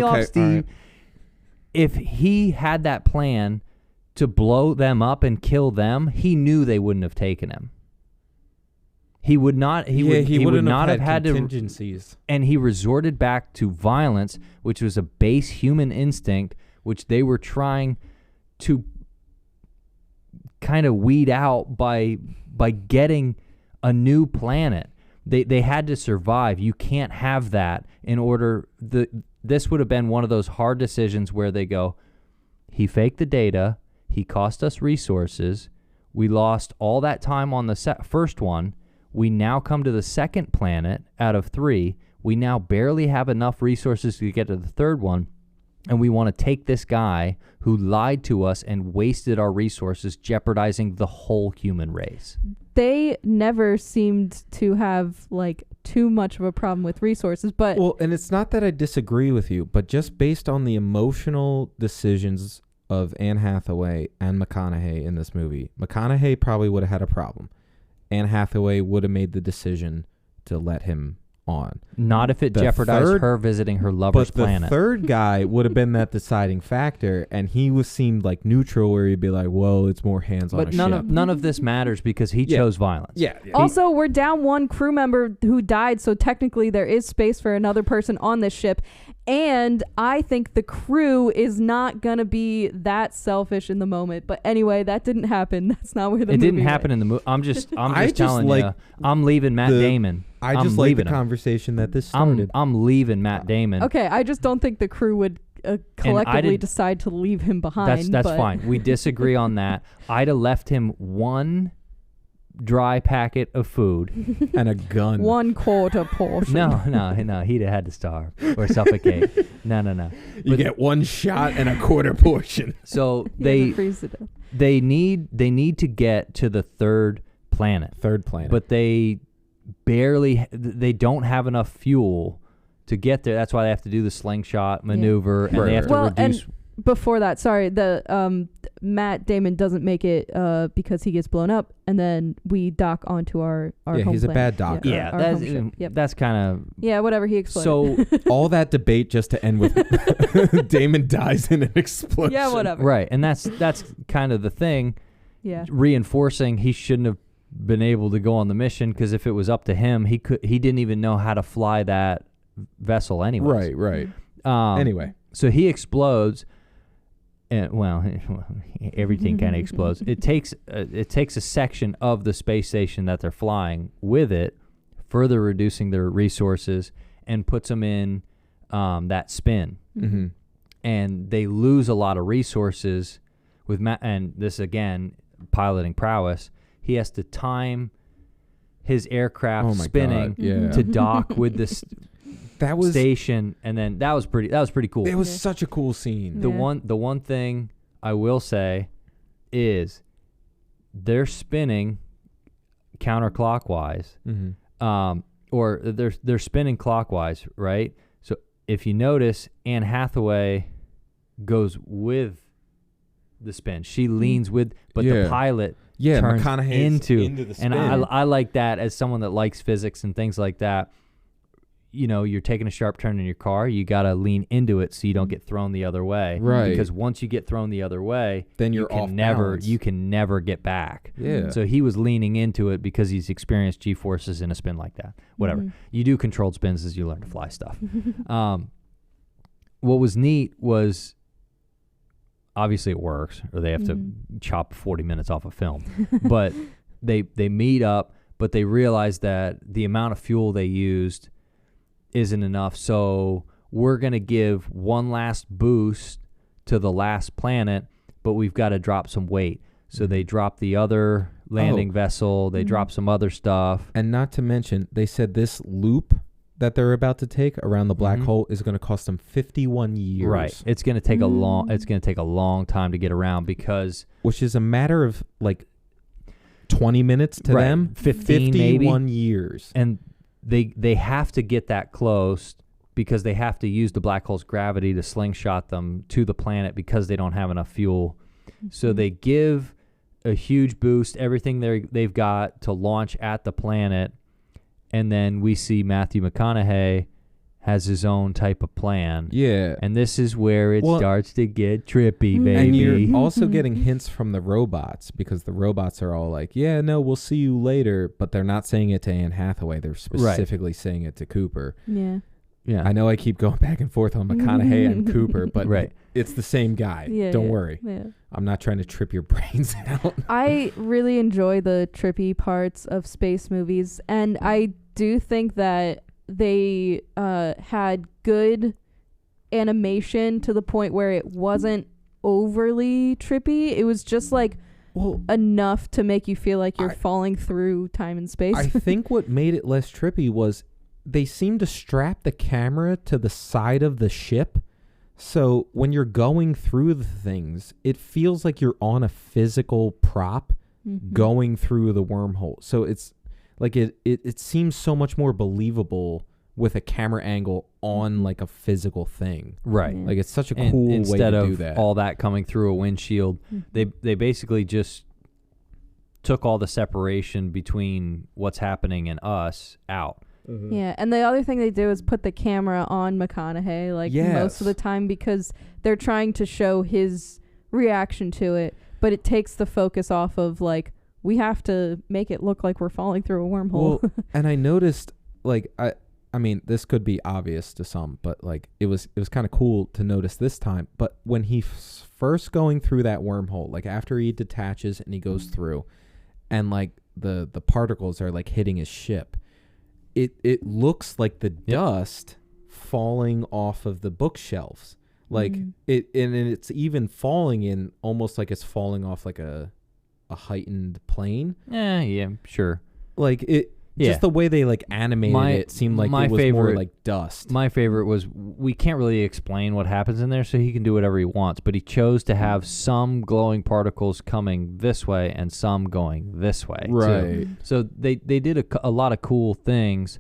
off, Steve. Right. If he had that plan to blow them up and kill them, he knew they wouldn't have taken him. He would not. He would not have had contingencies. And he resorted back to violence, which was a base human instinct, which they were trying to kind of weed out by getting a new planet. They had to survive. You can't have that in order. This would have been one of those hard decisions where they go, he faked the data. He cost us resources. We lost all that time on the first one. We now come to the second planet out of 3. We now barely have enough resources to get to the third one. And we want to take this guy who lied to us and wasted our resources, jeopardizing the whole human race. They never seemed to have like too much of a problem with resources, but well, and it's not that I disagree with you, but just based on the emotional decisions of Anne Hathaway and McConaughey in this movie, McConaughey probably would have had a problem. Anne Hathaway would have made the decision to let him on. Not if it jeopardized her visiting her lover's planet. But the third guy would have been that deciding factor, and he seemed like neutral, where he'd be like, well, it's more hands-on. But none of this matters because he chose violence. Yeah. Also, we're down one crew member who died, so technically there is space for another person on this ship. And I think the crew is not going to be that selfish in the moment. But anyway, that didn't happen. That's not where the movie It didn't happen in the movie. I'm just telling you, I'm leaving Matt Damon. I just like the conversation that this started. I'm leaving Matt Damon. Okay, I just don't think the crew would collectively decide to leave him behind. That's fine. We disagree on that. I'd have left him one dry packet of food and a gun. 1/4 portion. No, he'd have had to starve or suffocate. No. You get one shot and a 1/4 portion. So they need to get to the third planet. But they don't have enough fuel to get there. That's why they have to do the slingshot maneuver and they have to reduce. And before that, sorry, the Matt Damon doesn't make it because he gets blown up, and then we dock onto our home he's a planet. bad doctor. That's kind of whatever he explained. So all that debate just to end with Damon dies in an explosion. Yeah, whatever. Right, and that's kind of the thing. Yeah, reinforcing he shouldn't have been able to go on the mission because if it was up to him, he didn't even know how to fly that vessel anyway. Right. Anyway, so he explodes. And everything kind of explodes. It takes a section of the space station that they're flying with it, further reducing their resources, and puts them in that spin. Mm-hmm. And they lose a lot of resources with and this again, piloting prowess. He has to time his aircraft spinning to dock with this. That was station, and then that was pretty cool. It was such a cool scene. The one thing I will say is they're spinning counterclockwise, or they're spinning clockwise, right? So if you notice, Anne Hathaway goes with the spin. She leans with, but the pilot turns into the spin. And I like that as someone that likes physics and things like that. You know, you're taking a sharp turn in your car, you got to lean into it so you don't get thrown the other way. Right. Because once you get thrown the other way, then you can never get back. Yeah. So he was leaning into it because he's experienced G-forces in a spin like that. Whatever. Mm-hmm. You do controlled spins as you learn to fly stuff. What was neat was obviously it works, or they have to chop 40 minutes off a film. But they meet up, but they realize that the amount of fuel they used isn't enough, so we're going to give one last boost to the last planet, but we've got to drop some weight. So they drop the other landing vessel, they drop some other stuff. And not to mention, they said this loop that they're about to take around the black hole is going to cost them 51 years. Right. It's going to take a long time to get around because which is a matter of like 20 minutes to them, 51 years. And they have to get that close because they have to use the black hole's gravity to slingshot them to the planet because they don't have enough fuel. So they give a huge boost, everything they've got to launch at the planet, and then we see Matthew McConaughey has his own type of plan. Yeah. And this is where it starts to get trippy, baby. And you're also getting hints from the robots, because the robots are all like, yeah, no, we'll see you later. But they're not saying it to Anne Hathaway. They're specifically saying it to Cooper. Yeah. Yeah. I know I keep going back and forth on McConaughey and Cooper, but it's the same guy. Yeah, Don't worry. Yeah. I'm not trying to trip your brains out. I really enjoy the trippy parts of space movies, and I do think that they had good animation to the point where it wasn't overly trippy. It was just like enough to make you feel like you're falling through time and space. I think what made it less trippy was they seemed to strap the camera to the side of the ship. So when you're going through the things, it feels like you're on a physical prop going through the wormhole. So it's like it seems so much more believable with a camera angle on like a physical thing. Right. Yeah. Like it's such a cool way to do that. Instead of all that coming through a windshield, they basically just took all the separation between what's happening and us out. Mm-hmm. Yeah, and the other thing they do is put the camera on McConaughey most of the time, because they're trying to show his reaction to it, but it takes the focus off of like, we have to make it look like we're falling through a wormhole. Well, and I noticed like I mean, this could be obvious to some, but like it was kind of cool to notice this time. But when he's first going through that wormhole, like after he detaches and he goes through, and like the particles are like hitting his ship, it looks like the dust falling off of the bookshelves. Like it's even falling in almost like it's falling off like a heightened plane. Yeah, sure. Like it. Yeah. Just the way they like animated it seemed like it was more like dust. My favorite was, we can't really explain what happens in there, so he can do whatever he wants, but he chose to have some glowing particles coming this way and some going this way. Right. Too. So they did a lot of cool things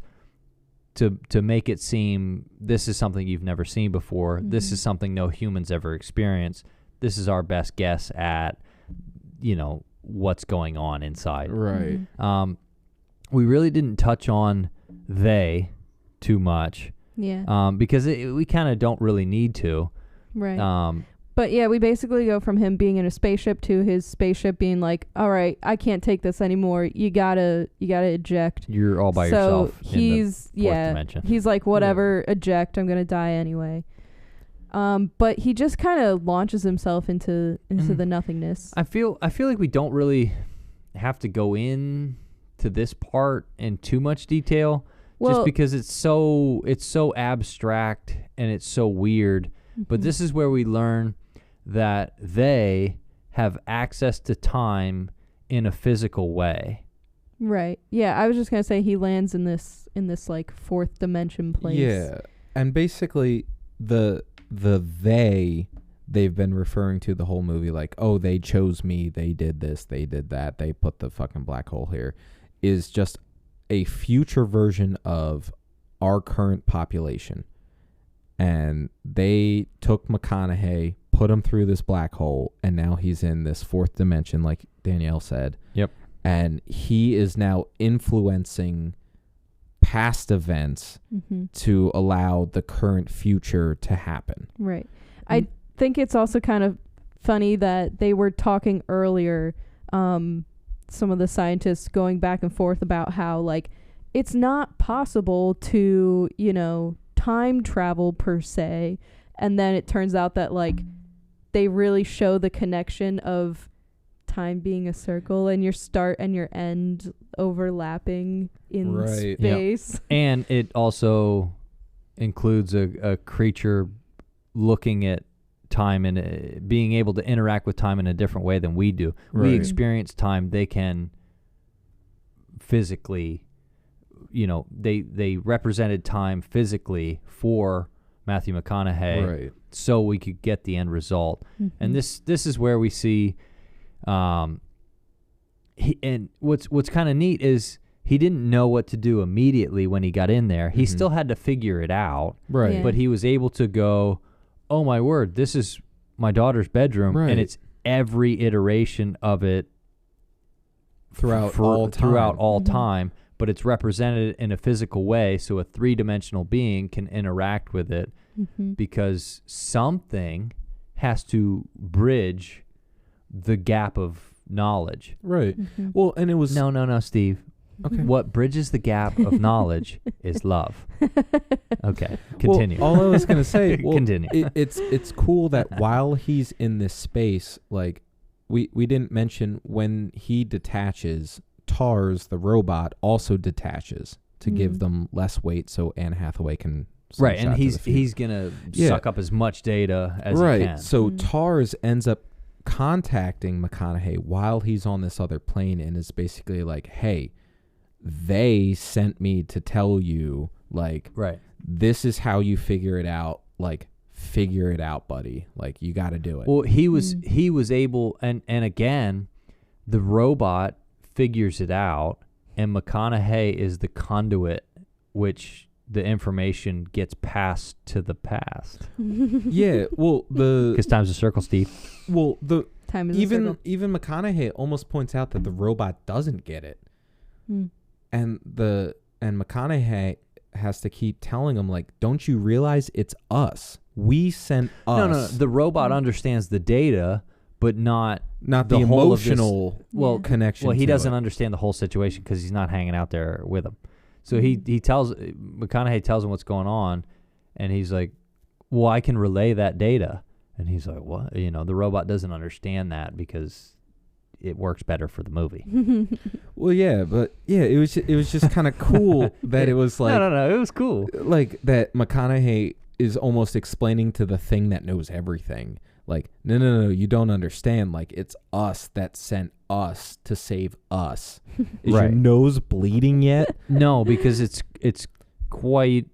to make it seem this is something you've never seen before. Mm-hmm. This is something no human's ever experienced. This is our best guess at, what's going on inside. Right. We really didn't touch on they too much. Yeah. Because we kind of don't really need to. Right. But yeah, we basically go from him being in a spaceship to his spaceship being like, all right, I can't take this anymore. You gotta eject. You're all by yourself. So he's in the fourth dimension. He's like, whatever, eject. I'm gonna die anyway. But he just kind of launches himself into the nothingness. I feel like we don't really have to go in to this part in too much detail, just because it's so abstract and it's so weird. But this is where we learn that they have access to time in a physical way. Right. Yeah, I was just gonna say he lands in this like fourth dimension place. Yeah, and basically they've been referring to the whole movie like, oh, they chose me, they did this, they did that, they put the fucking black hole here, is just a future version of our current population. And they took McConaughey, put him through this black hole, and now he's in this fourth dimension, like Danielle said. Yep. And he is now influencing past events to allow the current future to happen. Right. I think it's also kind of funny that they were talking earlier, some of the scientists going back and forth about how, like, it's not possible to, time travel per se. And then it turns out that, like, they really show the connection of time being a circle and your start and your end overlapping in space. Yep. And it also includes a creature looking at time and being able to interact with time in a different way than we do. Right. We experience time. They can physically, they represented time physically for Matthew McConaughey, right, so we could get the end result. And this is where we see, and what's kind of neat is he didn't know what to do immediately when he got in there. He still had to figure it out, right? Yeah. But he was able to go, oh my word, this is my daughter's bedroom, right, and it's every iteration of it throughout all time. but it's represented in a physical way, so a three-dimensional being can interact with it because something has to bridge the gap of knowledge. Right. Well, and it was... No, Steve. Okay. What bridges the gap of knowledge is love. Okay, continue. Well, all I was going to say, continue. It's cool that while he's in this space, like, we didn't mention when he detaches, TARS, the robot, also detaches to give them less weight so Anne Hathaway can... Right, and he's going to suck up as much data as he can. Right, so TARS ends up contacting McConaughey while he's on this other plane and is basically like, hey, they sent me to tell you, like, this is how you figure it out. Like, figure it out, buddy. Like, you got to do it. Well, he was able, and again, the robot figures it out, and McConaughey is the conduit which the information gets passed to the past. Yeah, well, because time's a circle, Steve. Well, time is even McConaughey almost points out that the robot doesn't get it, and McConaughey has to keep telling him, like, don't you realize it's us? We sent us. No. The robot understands the data, but not the emotional connection. Well, he doesn't understand the whole situation because he's not hanging out there with him. So McConaughey tells him what's going on, and he's like, well, I can relay that data. And he's like, what? You know, the robot doesn't understand that because it works better for the movie. Well, yeah, but yeah, it was just kind of cool that it was like... No, it was cool. Like, that McConaughey is almost explaining to the thing that knows everything. Like, no, you don't understand. Like, it's us that sent us to save us. Is your nose bleeding yet? No, because it's quite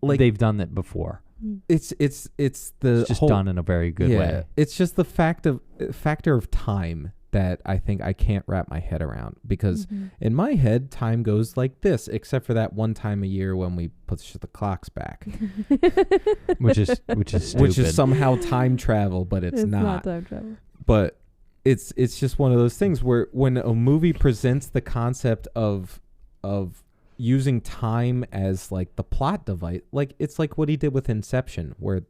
like they've done that before. It's just done in a very good way. It's just the factor of time that I think I can't wrap my head around, because in my head time goes like this, except for that one time a year when we push the clocks back, which is stupid. Which is somehow time travel, but it's not time travel. But it's just one of those things where when a movie presents the concept of using time as like the plot device, like it's like what he did with Inception, where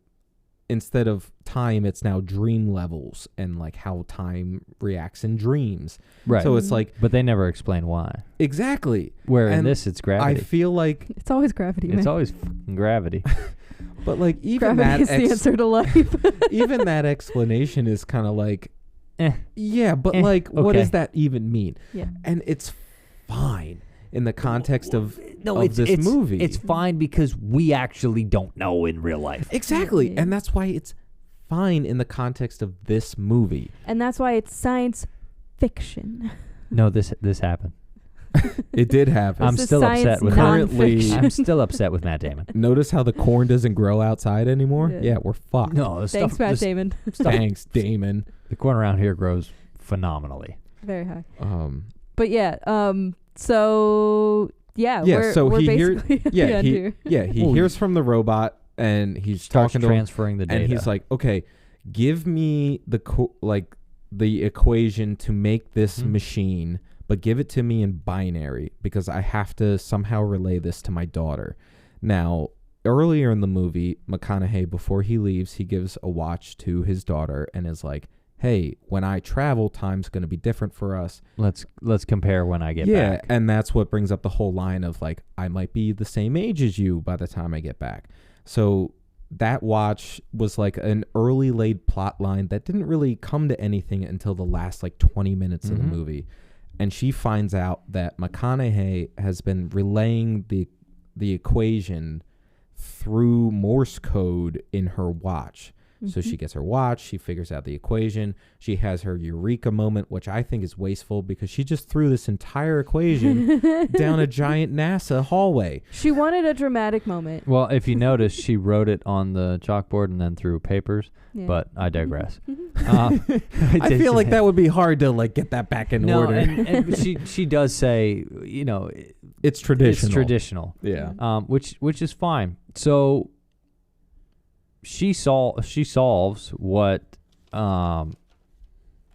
instead of time, it's now dream levels and like how time reacts in dreams. Right. So it's like... But they never explain why. Exactly. Where in this, it's gravity. I feel like... It's always gravity, man. It's always fucking gravity. But like even gravity is the answer to life. Even that explanation is kind of like... Yeah, but like, what does that even mean? Yeah. And it's fine in the context of this movie. It's fine because we actually don't know in real life. Exactly. And that's why it's fine in the context of this movie. And that's why it's science fiction. No, this happened. It did happen. I'm still upset with I'm still upset with Matt Damon. Notice how the corn doesn't grow outside anymore? Yeah, we're fucked. No, thanks, Matt Damon. Thanks, Damon. The corn around here grows phenomenally. Very high. But yeah, so yeah, we're, so we're he basically hears from the robot, and he's talking to transferring the data, and he's like, okay, give me the equation to make this machine, but give it to me in binary because I have to somehow relay this to my daughter. Now, earlier in the movie, McConaughey, before he leaves, he gives a watch to his daughter and is like, hey, when I travel, time's going to be different for us. Let's compare when I get back. Yeah, and that's what brings up the whole line of like, I might be the same age as you by the time I get back. So that watch was like an early laid plot line that didn't really come to anything until the last like 20 minutes of the movie. And she finds out that McConaughey has been relaying the equation through Morse code in her watch. So she gets her watch, she figures out the equation, she has her eureka moment, which I think is wasteful because she just threw this entire equation down a giant NASA hallway. She wanted a dramatic moment. Well, if you notice, she wrote it on the chalkboard and then through papers, but I digress. I feel like that would be hard to like get that back in order. And she does say, you know, it's traditional. It's traditional. Yeah. Which is fine. So she solves what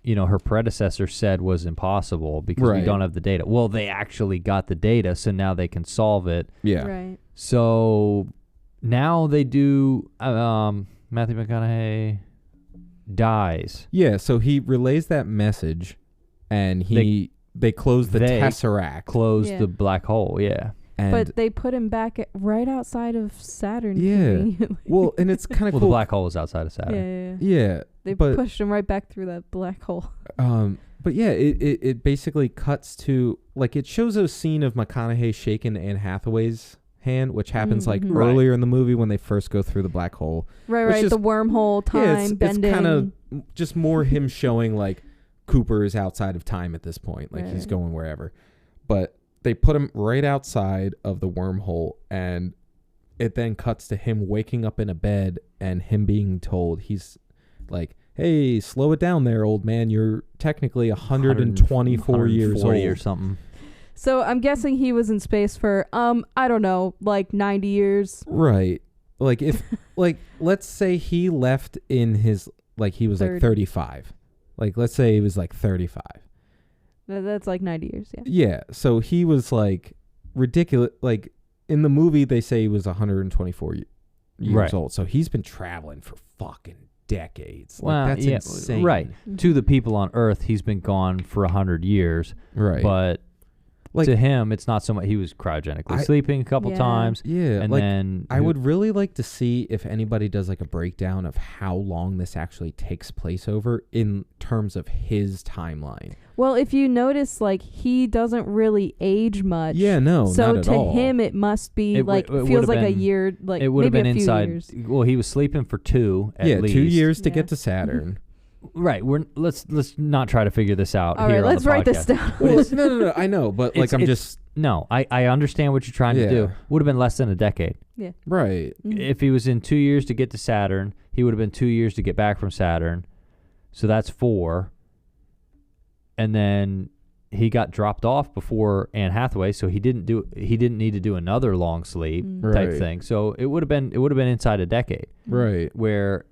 her predecessor said was impossible because we don't have the data. Well, they actually got the data, so now they can solve it. Yeah. Right. So now they do. Matthew McConaughey dies. Yeah. So he relays that message, and they close the Tesseract. Close the black hole. Yeah. But they put him back right outsed of Saturn. Yeah. Well, and it's kind of cool. The black hole is outside of Saturn. Yeah. They pushed him right back through that black hole. But yeah, it basically cuts to, like, it shows a scene of McConaughey shaking Anne Hathaway's hand, which happens earlier in the movie when they first go through the black hole. Right. The wormhole time bending. It's kind of just more him showing like Cooper is outside of time at this point, like he's going wherever. But they put him right outside of the wormhole, and it then cuts to him waking up in a bed and him being told, he's like, hey, slow it down there, old man. You're technically 124 years old or something. So I'm guessing he was in space for, I don't know, like 90 years. Right. Like if, like, let's say he left in his, like he was 30. Like 35. Like, let's say he was like 35. That's like 90 years, yeah. Yeah, so he was like ridiculous. Like in the movie, they say he was 124 years old. So he's been traveling for fucking decades. Well, like, that's insane. Right. Mm-hmm. To the people on Earth, he's been gone for 100 years. Right. But like, to him, it's not so much. He was cryogenically sleeping a couple times. Yeah. And like, then I would really like to see if anybody does like a breakdown of how long this actually takes place over in terms of his timeline. Well, if you notice, like, he doesn't really age much. Yeah, no, so not at all. to him, it must be it feels like a year, like it would have maybe been a few inside. Years. Well, he was sleeping for two at least. 2 years to get to Saturn. Right. Let's not try to figure this out. All right, let's write this down. Well, no. I know, but like No, I understand what you're trying to do. Would have been less than a decade. Yeah. Right. Mm-hmm. If he was in 2 years to get to Saturn, he would have been 2 years to get back from Saturn. So that's 4. And then he got dropped off before Anne Hathaway, so he didn't need to do another long sleep type thing. So it would have been inside a decade. Right. Where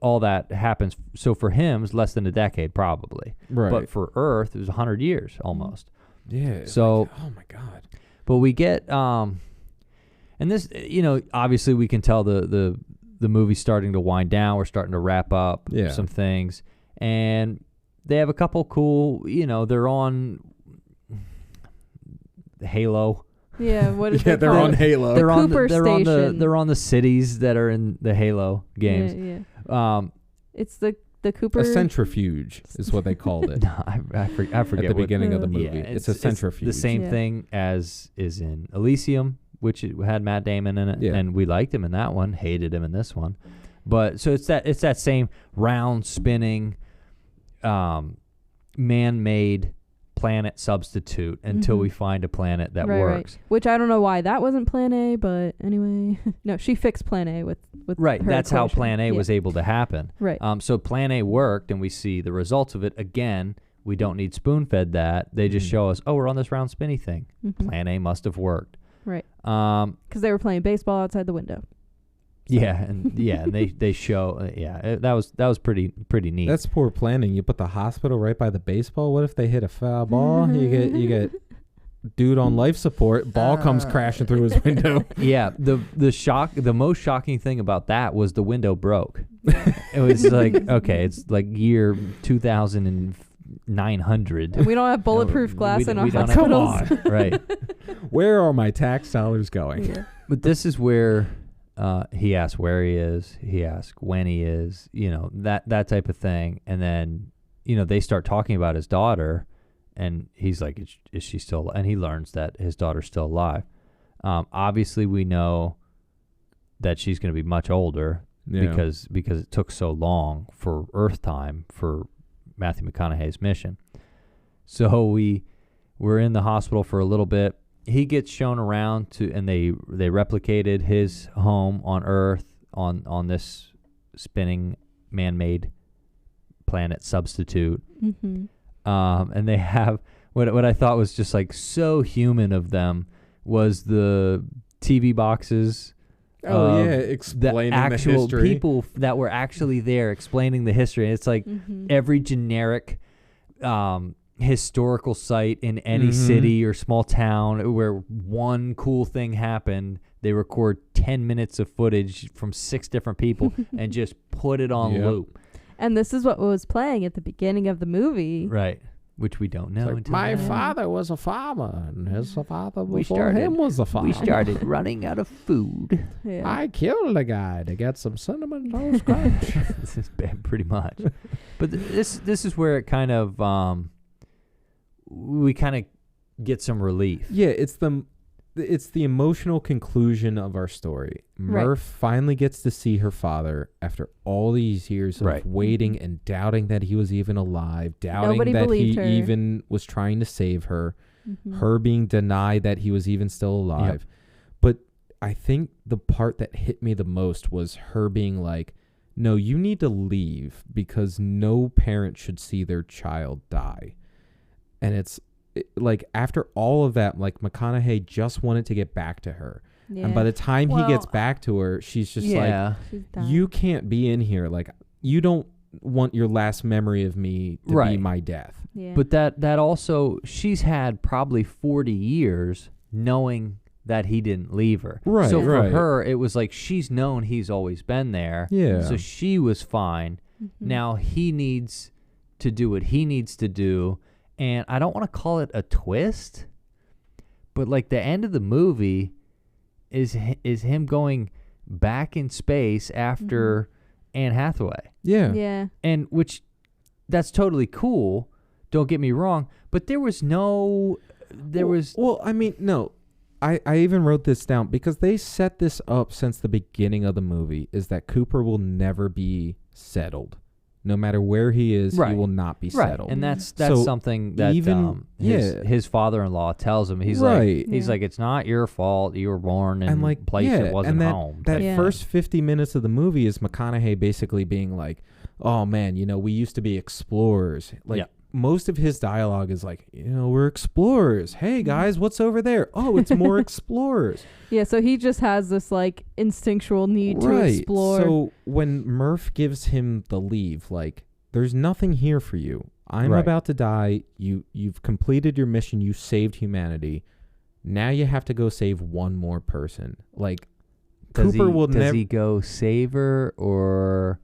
all that happens. So for him, it's less than a decade probably. Right. But for Earth, it was 100 years almost. Yeah. So, like, oh my God. But we get, and this, obviously we can tell the movie's starting to wind down. We're starting to wrap up some things, and they have a couple cool, they're on Halo. Yeah, what is it? They're on Halo. They're on they're on the cities that are in the Halo games. Yeah. It's the Cooper. A centrifuge is what they called it. No, I forget. At the beginning of the movie. Yeah, it's a centrifuge. It's the same thing as is in Elysium, which had Matt Damon in it, and we liked him in that one, hated him in this one. But so it's that same round spinning, man-made planet substitute until we find a planet that works. Right. Which I don't know why that wasn't Plan A, but anyway, no, she fixed Plan A with right. Her That's equation. how Plan A was able to happen. Right. So Plan A worked, and we see the results of it. Again, we don't need spoon-fed that. They just show us, we're on this round spinny thing. Plan A must have worked. Right. Because they were playing baseball outside the window. So. And they show that was pretty neat. That's poor planning. You put the hospital right by the baseball. What if they hit a foul ball? You get dude on life support. Ball comes crashing through his window. Yeah, the most shocking thing about that was the window broke. It was like, okay, it's like year 2900. And we don't have bulletproof glass in our hospitals. Come on, right? Where are my tax dollars going? Yeah. But this is where. He asks where he is. He asks when he is. That type of thing. And then, they start talking about his daughter, and he's like, "Is she still?" And he learns that his daughter's still alive. Obviously, we know that she's going to be much older because it took so long for Earth time for Matthew McConaughey's mission. So we're in the hospital for a little bit. He gets shown around and they replicated his home on Earth on this spinning man-made planet substitute. And they have what I thought was just like so human of them was the TV boxes. Explaining the actual history. People that were actually there explaining the history. And it's like every generic historical site in any city or small town where one cool thing happened. They record 10 minutes of footage from 6 different people and just put it on loop. And this is what was playing at the beginning of the movie. Right. Which we don't know. Like, my father was a farmer, and his father before him was a farmer. We started running out of food. Yeah. I killed a guy to get some cinnamon toast crunch. This is bad, pretty much. But this is where it kind of we kind of get some relief. Yeah, it's the emotional conclusion of our story. Murph finally gets to see her father after all these years of waiting and doubting that he was even alive, doubting that he even was trying to save her, her being denied that he was even still alive. But I think the part that hit me the most was her being like, no, you need to leave because no parent should see their child die. And it's like after all of that, like McConaughey just wanted to get back to her. Yeah. And by the time he gets back to her, she's just like, you can't be in here. Like, you don't want your last memory of me to be my death. Yeah. But that also, she's had probably 40 years knowing that he didn't leave her. Right. So for her, it was like she's known he's always been there. Yeah. So she was fine. Now he needs to do what he needs to do. And I don't want to call it a twist, but like the end of the movie is him going back in space after Anne Hathaway. Yeah. Yeah. And that's totally cool. Don't get me wrong, but there was no. Well, I mean, no. I even wrote this down because they set this up since the beginning of the movie. Is that Cooper will never be settled. No matter where he is, he will not be settled. And that's so something that even, his father-in-law tells him. He's like, it's not your fault. You were born in a place that wasn't home. That first 50 minutes of the movie is McConaughey basically being like, oh, man, we used to be explorers. Like, most of his dialogue is like, we're explorers. Hey, guys, what's over there? Oh, it's more explorers. Yeah, so he just has this, like, instinctual need to explore. So when Murph gives him the leave, like, there's nothing here for you. I'm about to die. You've completed your mission. You saved humanity. Now you have to go save one more person. Like, Cooper will never... Does he go save her, or...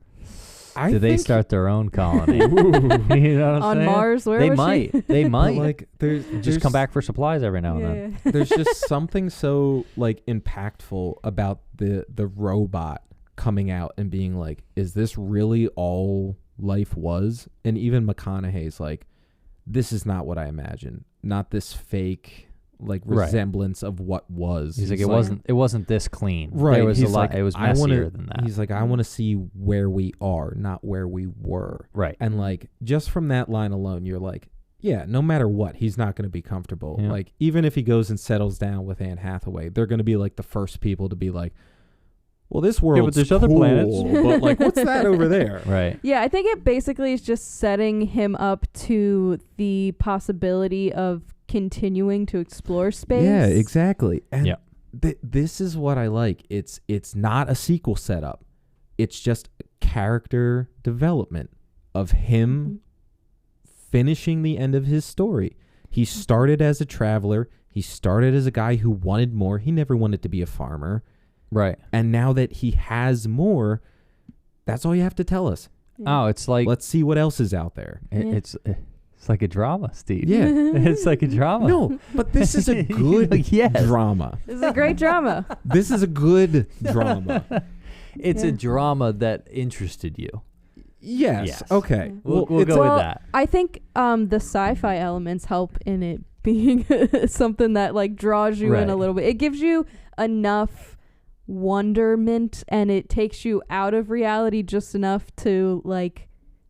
Do they start their own colony? You know what I'm on saying? Mars? Where they was might. she? They might. Like, there's just come back for supplies every now and then. There's just something so like impactful about the robot coming out and being like, "Is this really all life was?" And even McConaughey's like, "This is not what I imagined. Not this fake." Like resemblance of what was. He's like, it wasn't this clean. Right. There was he's a lot. Like, it was messier than that. He's like, I want to see where we are, not where we were. Right. And like, just from that line alone, you're like, yeah, no matter what, he's not going to be comfortable. Yeah. Like, even if he goes and settles down with Anne Hathaway, they're going to be like the first people to be like, well, this world's but there's cool, other planets. But like, what's that over there? Right. Yeah, I think it basically is just setting him up to the possibility of continuing to explore space. Yeah, exactly. And this is what I like. It's not a sequel setup. It's just character development of him finishing the end of his story. He started as a traveler. He started as a guy who wanted more. He never wanted to be a farmer. Right. And now that he has more, that's all you have to tell us. Oh, it's like... Let's see what else is out there. It's like a drama, Steve. Yeah. It's like a drama. No, but this is a good drama. This is a great drama. This is a good drama. It's a drama that interested you. Yes. Okay. We'll go with that. I think the sci-fi elements help in it being something that like draws you in a little bit. It gives you enough wonderment and it takes you out of reality just enough to like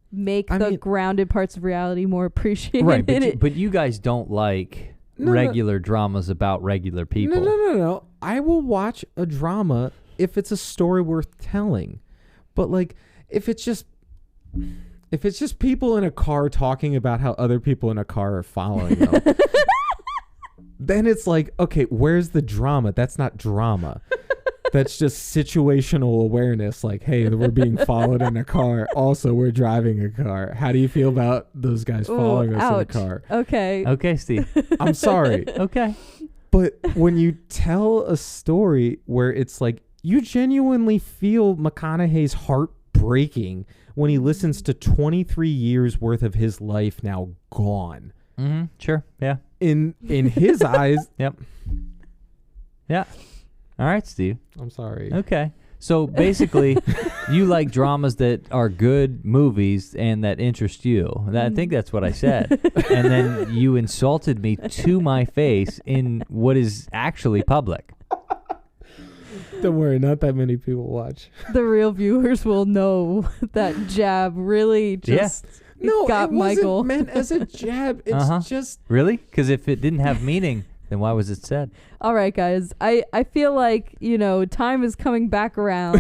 make the grounded parts of reality more appreciated. Right, but you guys don't like regular dramas about regular people. No. I will watch a drama if it's a story worth telling. But like if it's just people in a car talking about how other people in a car are following them, then it's like, okay, where's the drama? That's not drama. That's just situational awareness. Like, hey, we're being followed in a car. Also, we're driving a car. How do you feel about those guys following us in a car? Okay. Okay, Steve. I'm sorry. Okay. But when you tell a story where it's like you genuinely feel McConaughey's heart breaking when he listens to 23 years worth of his life now gone. Mm-hmm. Sure. Yeah. In his eyes. Yep. Yeah. All right, Steve. I'm sorry. Okay. So basically, you like dramas that are good movies and that interest you. I think that's what I said. And then you insulted me to my face in what is actually public. Don't worry, not that many people watch. The real viewers will know that jab really just got Michael. Wasn't meant as a jab. It's just... Really? Because if it didn't have meaning, then why was it said? All right, guys. I feel like, time is coming back around.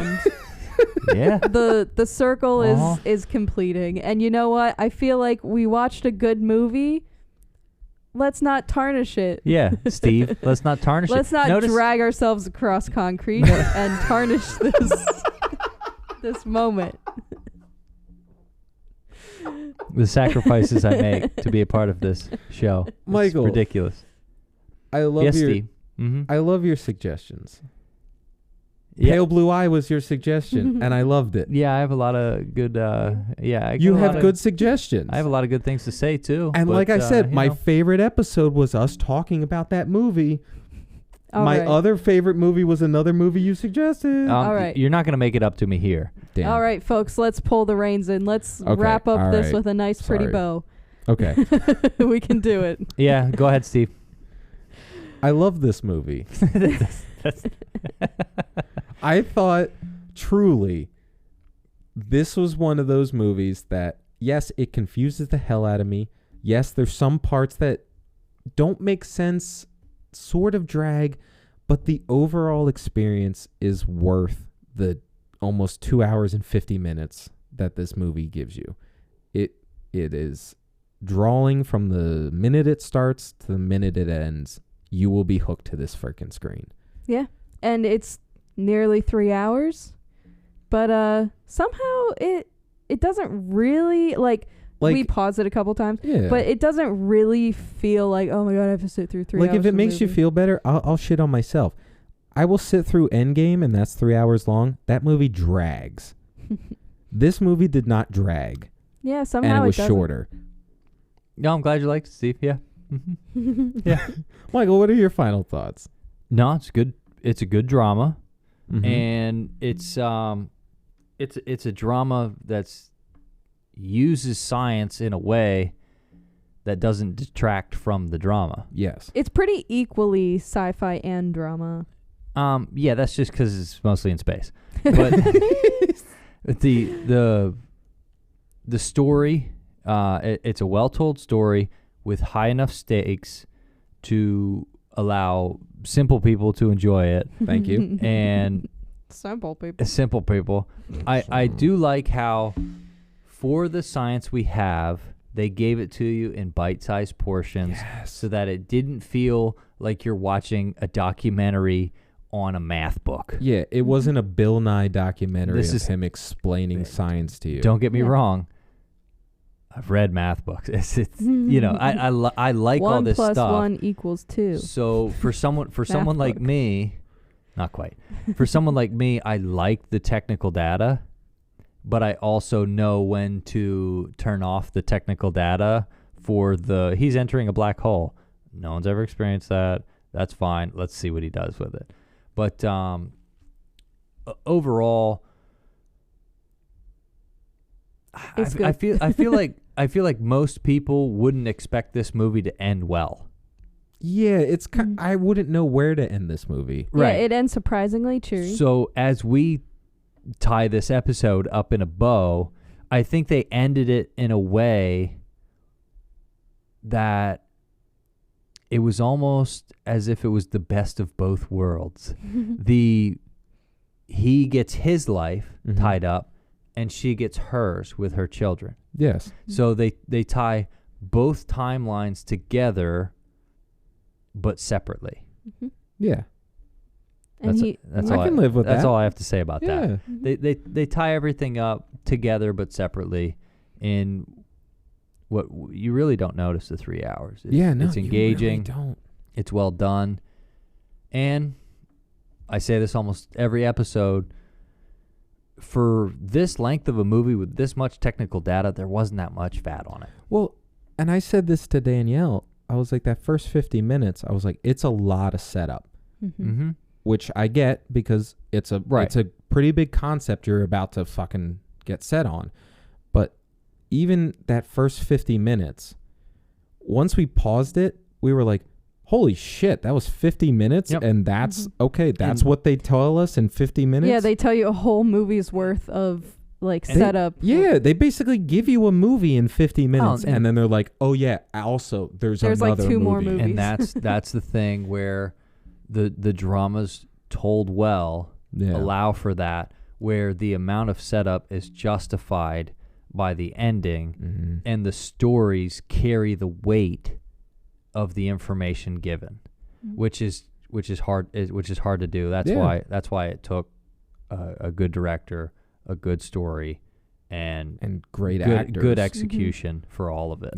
Yeah. The circle is completing. And you know what? I feel like we watched a good movie. Let's not tarnish it. Yeah, Steve. Let's not tarnish Let's it. not drag ourselves across concrete and tarnish this moment. The sacrifices I make to be a part of this show. Michael. It's ridiculous. I love Steve. Mm-hmm. I love your suggestions. Yeah. Pale Blue Eye was your suggestion, and I loved it. Yeah, I have a lot of good. You have good suggestions. I have a lot of good things to say too. And like I said, my favorite episode was us talking about that movie. My other favorite movie was another movie you suggested. All right. You're not going to make it up to me here. Damn. All right, folks, let's pull the reins in. Let's wrap up this with a nice, pretty bow. Okay. We can do it. Yeah, go ahead, Steve. I love this movie. I thought truly this was one of those movies that, yes, it confuses the hell out of me. Yes, there's some parts that don't make sense, sort of drag, but the overall experience is worth the almost 2 hours and 50 minutes that this movie gives you. It is drawing from the minute it starts to the minute it ends. You will be hooked to this freaking screen. Yeah. And it's nearly 3 hours, but somehow it doesn't really like we pause it a couple times, but it doesn't really feel like, oh my god, I have to sit through 3 hours. Like if it makes you feel better, I'll shit on myself. I will sit through Endgame, and that's 3 hours long. That movie drags. This movie did not drag. Yeah, somehow and it was shorter. No, I'm glad you liked it, Steve. Yeah. Yeah. Michael, what are your final thoughts? No, it's good. It's a good drama, and it's a drama that's uses science in a way that doesn't detract from the drama. Yes, it's pretty equally sci-fi and drama. Yeah, that's just because it's mostly in space. But the story, it's a well-told story with high enough stakes to allow simple people to enjoy it. Thank you. And simple people. Simple people. I do like how for the science we have, they gave it to you in bite-sized portions so that it didn't feel like you're watching a documentary on a math book. Yeah, it wasn't a Bill Nye documentary of him explaining science to you. Don't get me wrong. I've read math books. It's I like all this stuff. 1 + 1 = 2. So for someone like me, not quite. For someone like me, I like the technical data, but I also know when to turn off the technical data for he's entering a black hole. No one's ever experienced that. That's fine. Let's see what he does with it. But overall, I feel like most people wouldn't expect this movie to end well. Yeah, it's I wouldn't know where to end this movie. Right. Yeah, it ends surprisingly cheery. So as we tie this episode up in a bow, I think they ended it in a way that it was almost as if it was the best of both worlds. He gets his life tied up, and she gets hers with her children. Yes. So they tie both timelines together, but separately. Yeah. And that's I all can live with that. That's all I have to say about that. Mhm. They tie everything up together but separately in what you really don't notice the 3 hours. It's engaging. You really don't. It's well done. And I say this almost every episode, for this length of a movie with this much technical data, there wasn't that much fat on it. Well, and I said this to Danielle. I was like, that first 50 minutes, I was like, it's a lot of setup. Mm-hmm. Which I get because it's a pretty big concept you're about to fucking get set on. But even that first 50 minutes, once we paused it, we were like, holy shit, that was 50 minutes? Yep. And that's, okay, that's what they tell us in 50 minutes? Yeah, they tell you a whole movie's worth of, like, setup. They basically give you a movie in 50 minutes, and then they're like, oh, yeah, also, there's another like 2 movie. more movies. And that's the thing where the dramas told well allow for that, where the amount of setup is justified by the ending, and the stories carry the weight of the information given, which is hard to do. That's why it took a good director, a good story, and great actors, good execution for all of it.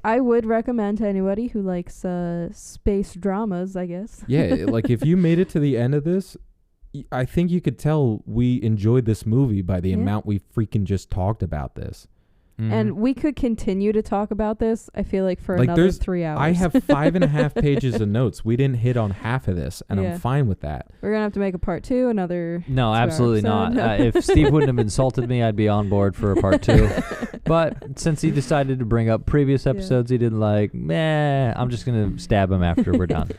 I would recommend to anybody who likes space dramas, I guess. Yeah, like if you made it to the end of this, I think you could tell we enjoyed this movie by the amount we freaking just talked about this. And we could continue to talk about this, I feel like, for another 3 hours. I have 5.5 pages of notes. We didn't hit on half of this, and I'm fine with that. We're going to have to make a part 2, another No, absolutely not. If Steve wouldn't have insulted me, I'd be on board for a part 2. But since he decided to bring up previous episodes he didn't like, I'm just going to stab him after we're done.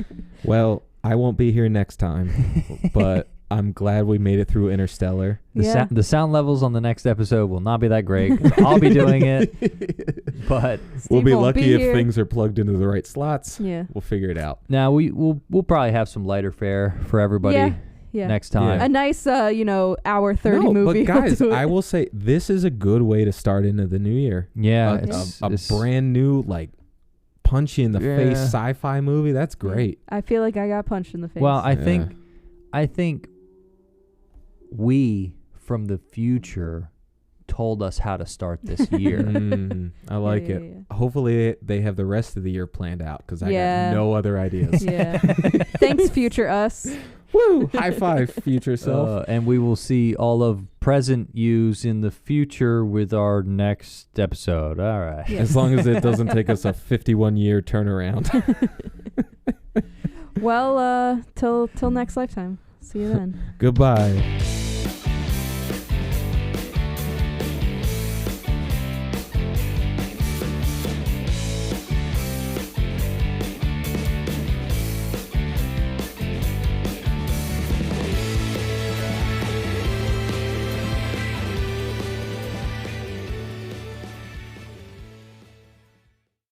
Well, I won't be here next time, but I'm glad we made it through Interstellar. The sound levels on the next episode will not be that great. I'll be doing it, but we'll be lucky if things are plugged into the right slots. Yeah, we'll figure it out. Now we'll probably have some lighter fare for everybody. Next time. A nice, hour 30 movie. But guys, I will say this is a good way to start into the new year. Yeah, a brand new, like, punch you in the face sci-fi movie. That's great. I feel like I got punched in the face. Well, I think we from the future told us how to start this year. I like it. Yeah. Hopefully they have the rest of the year planned out, because I got no other ideas. Yeah. Thanks, future us. Woo! High five, future self. And we will see all of present yous in the future with our next episode. All right. Yes. As long as it doesn't take us a 51-year turnaround. Well, till next lifetime. See you then. Goodbye.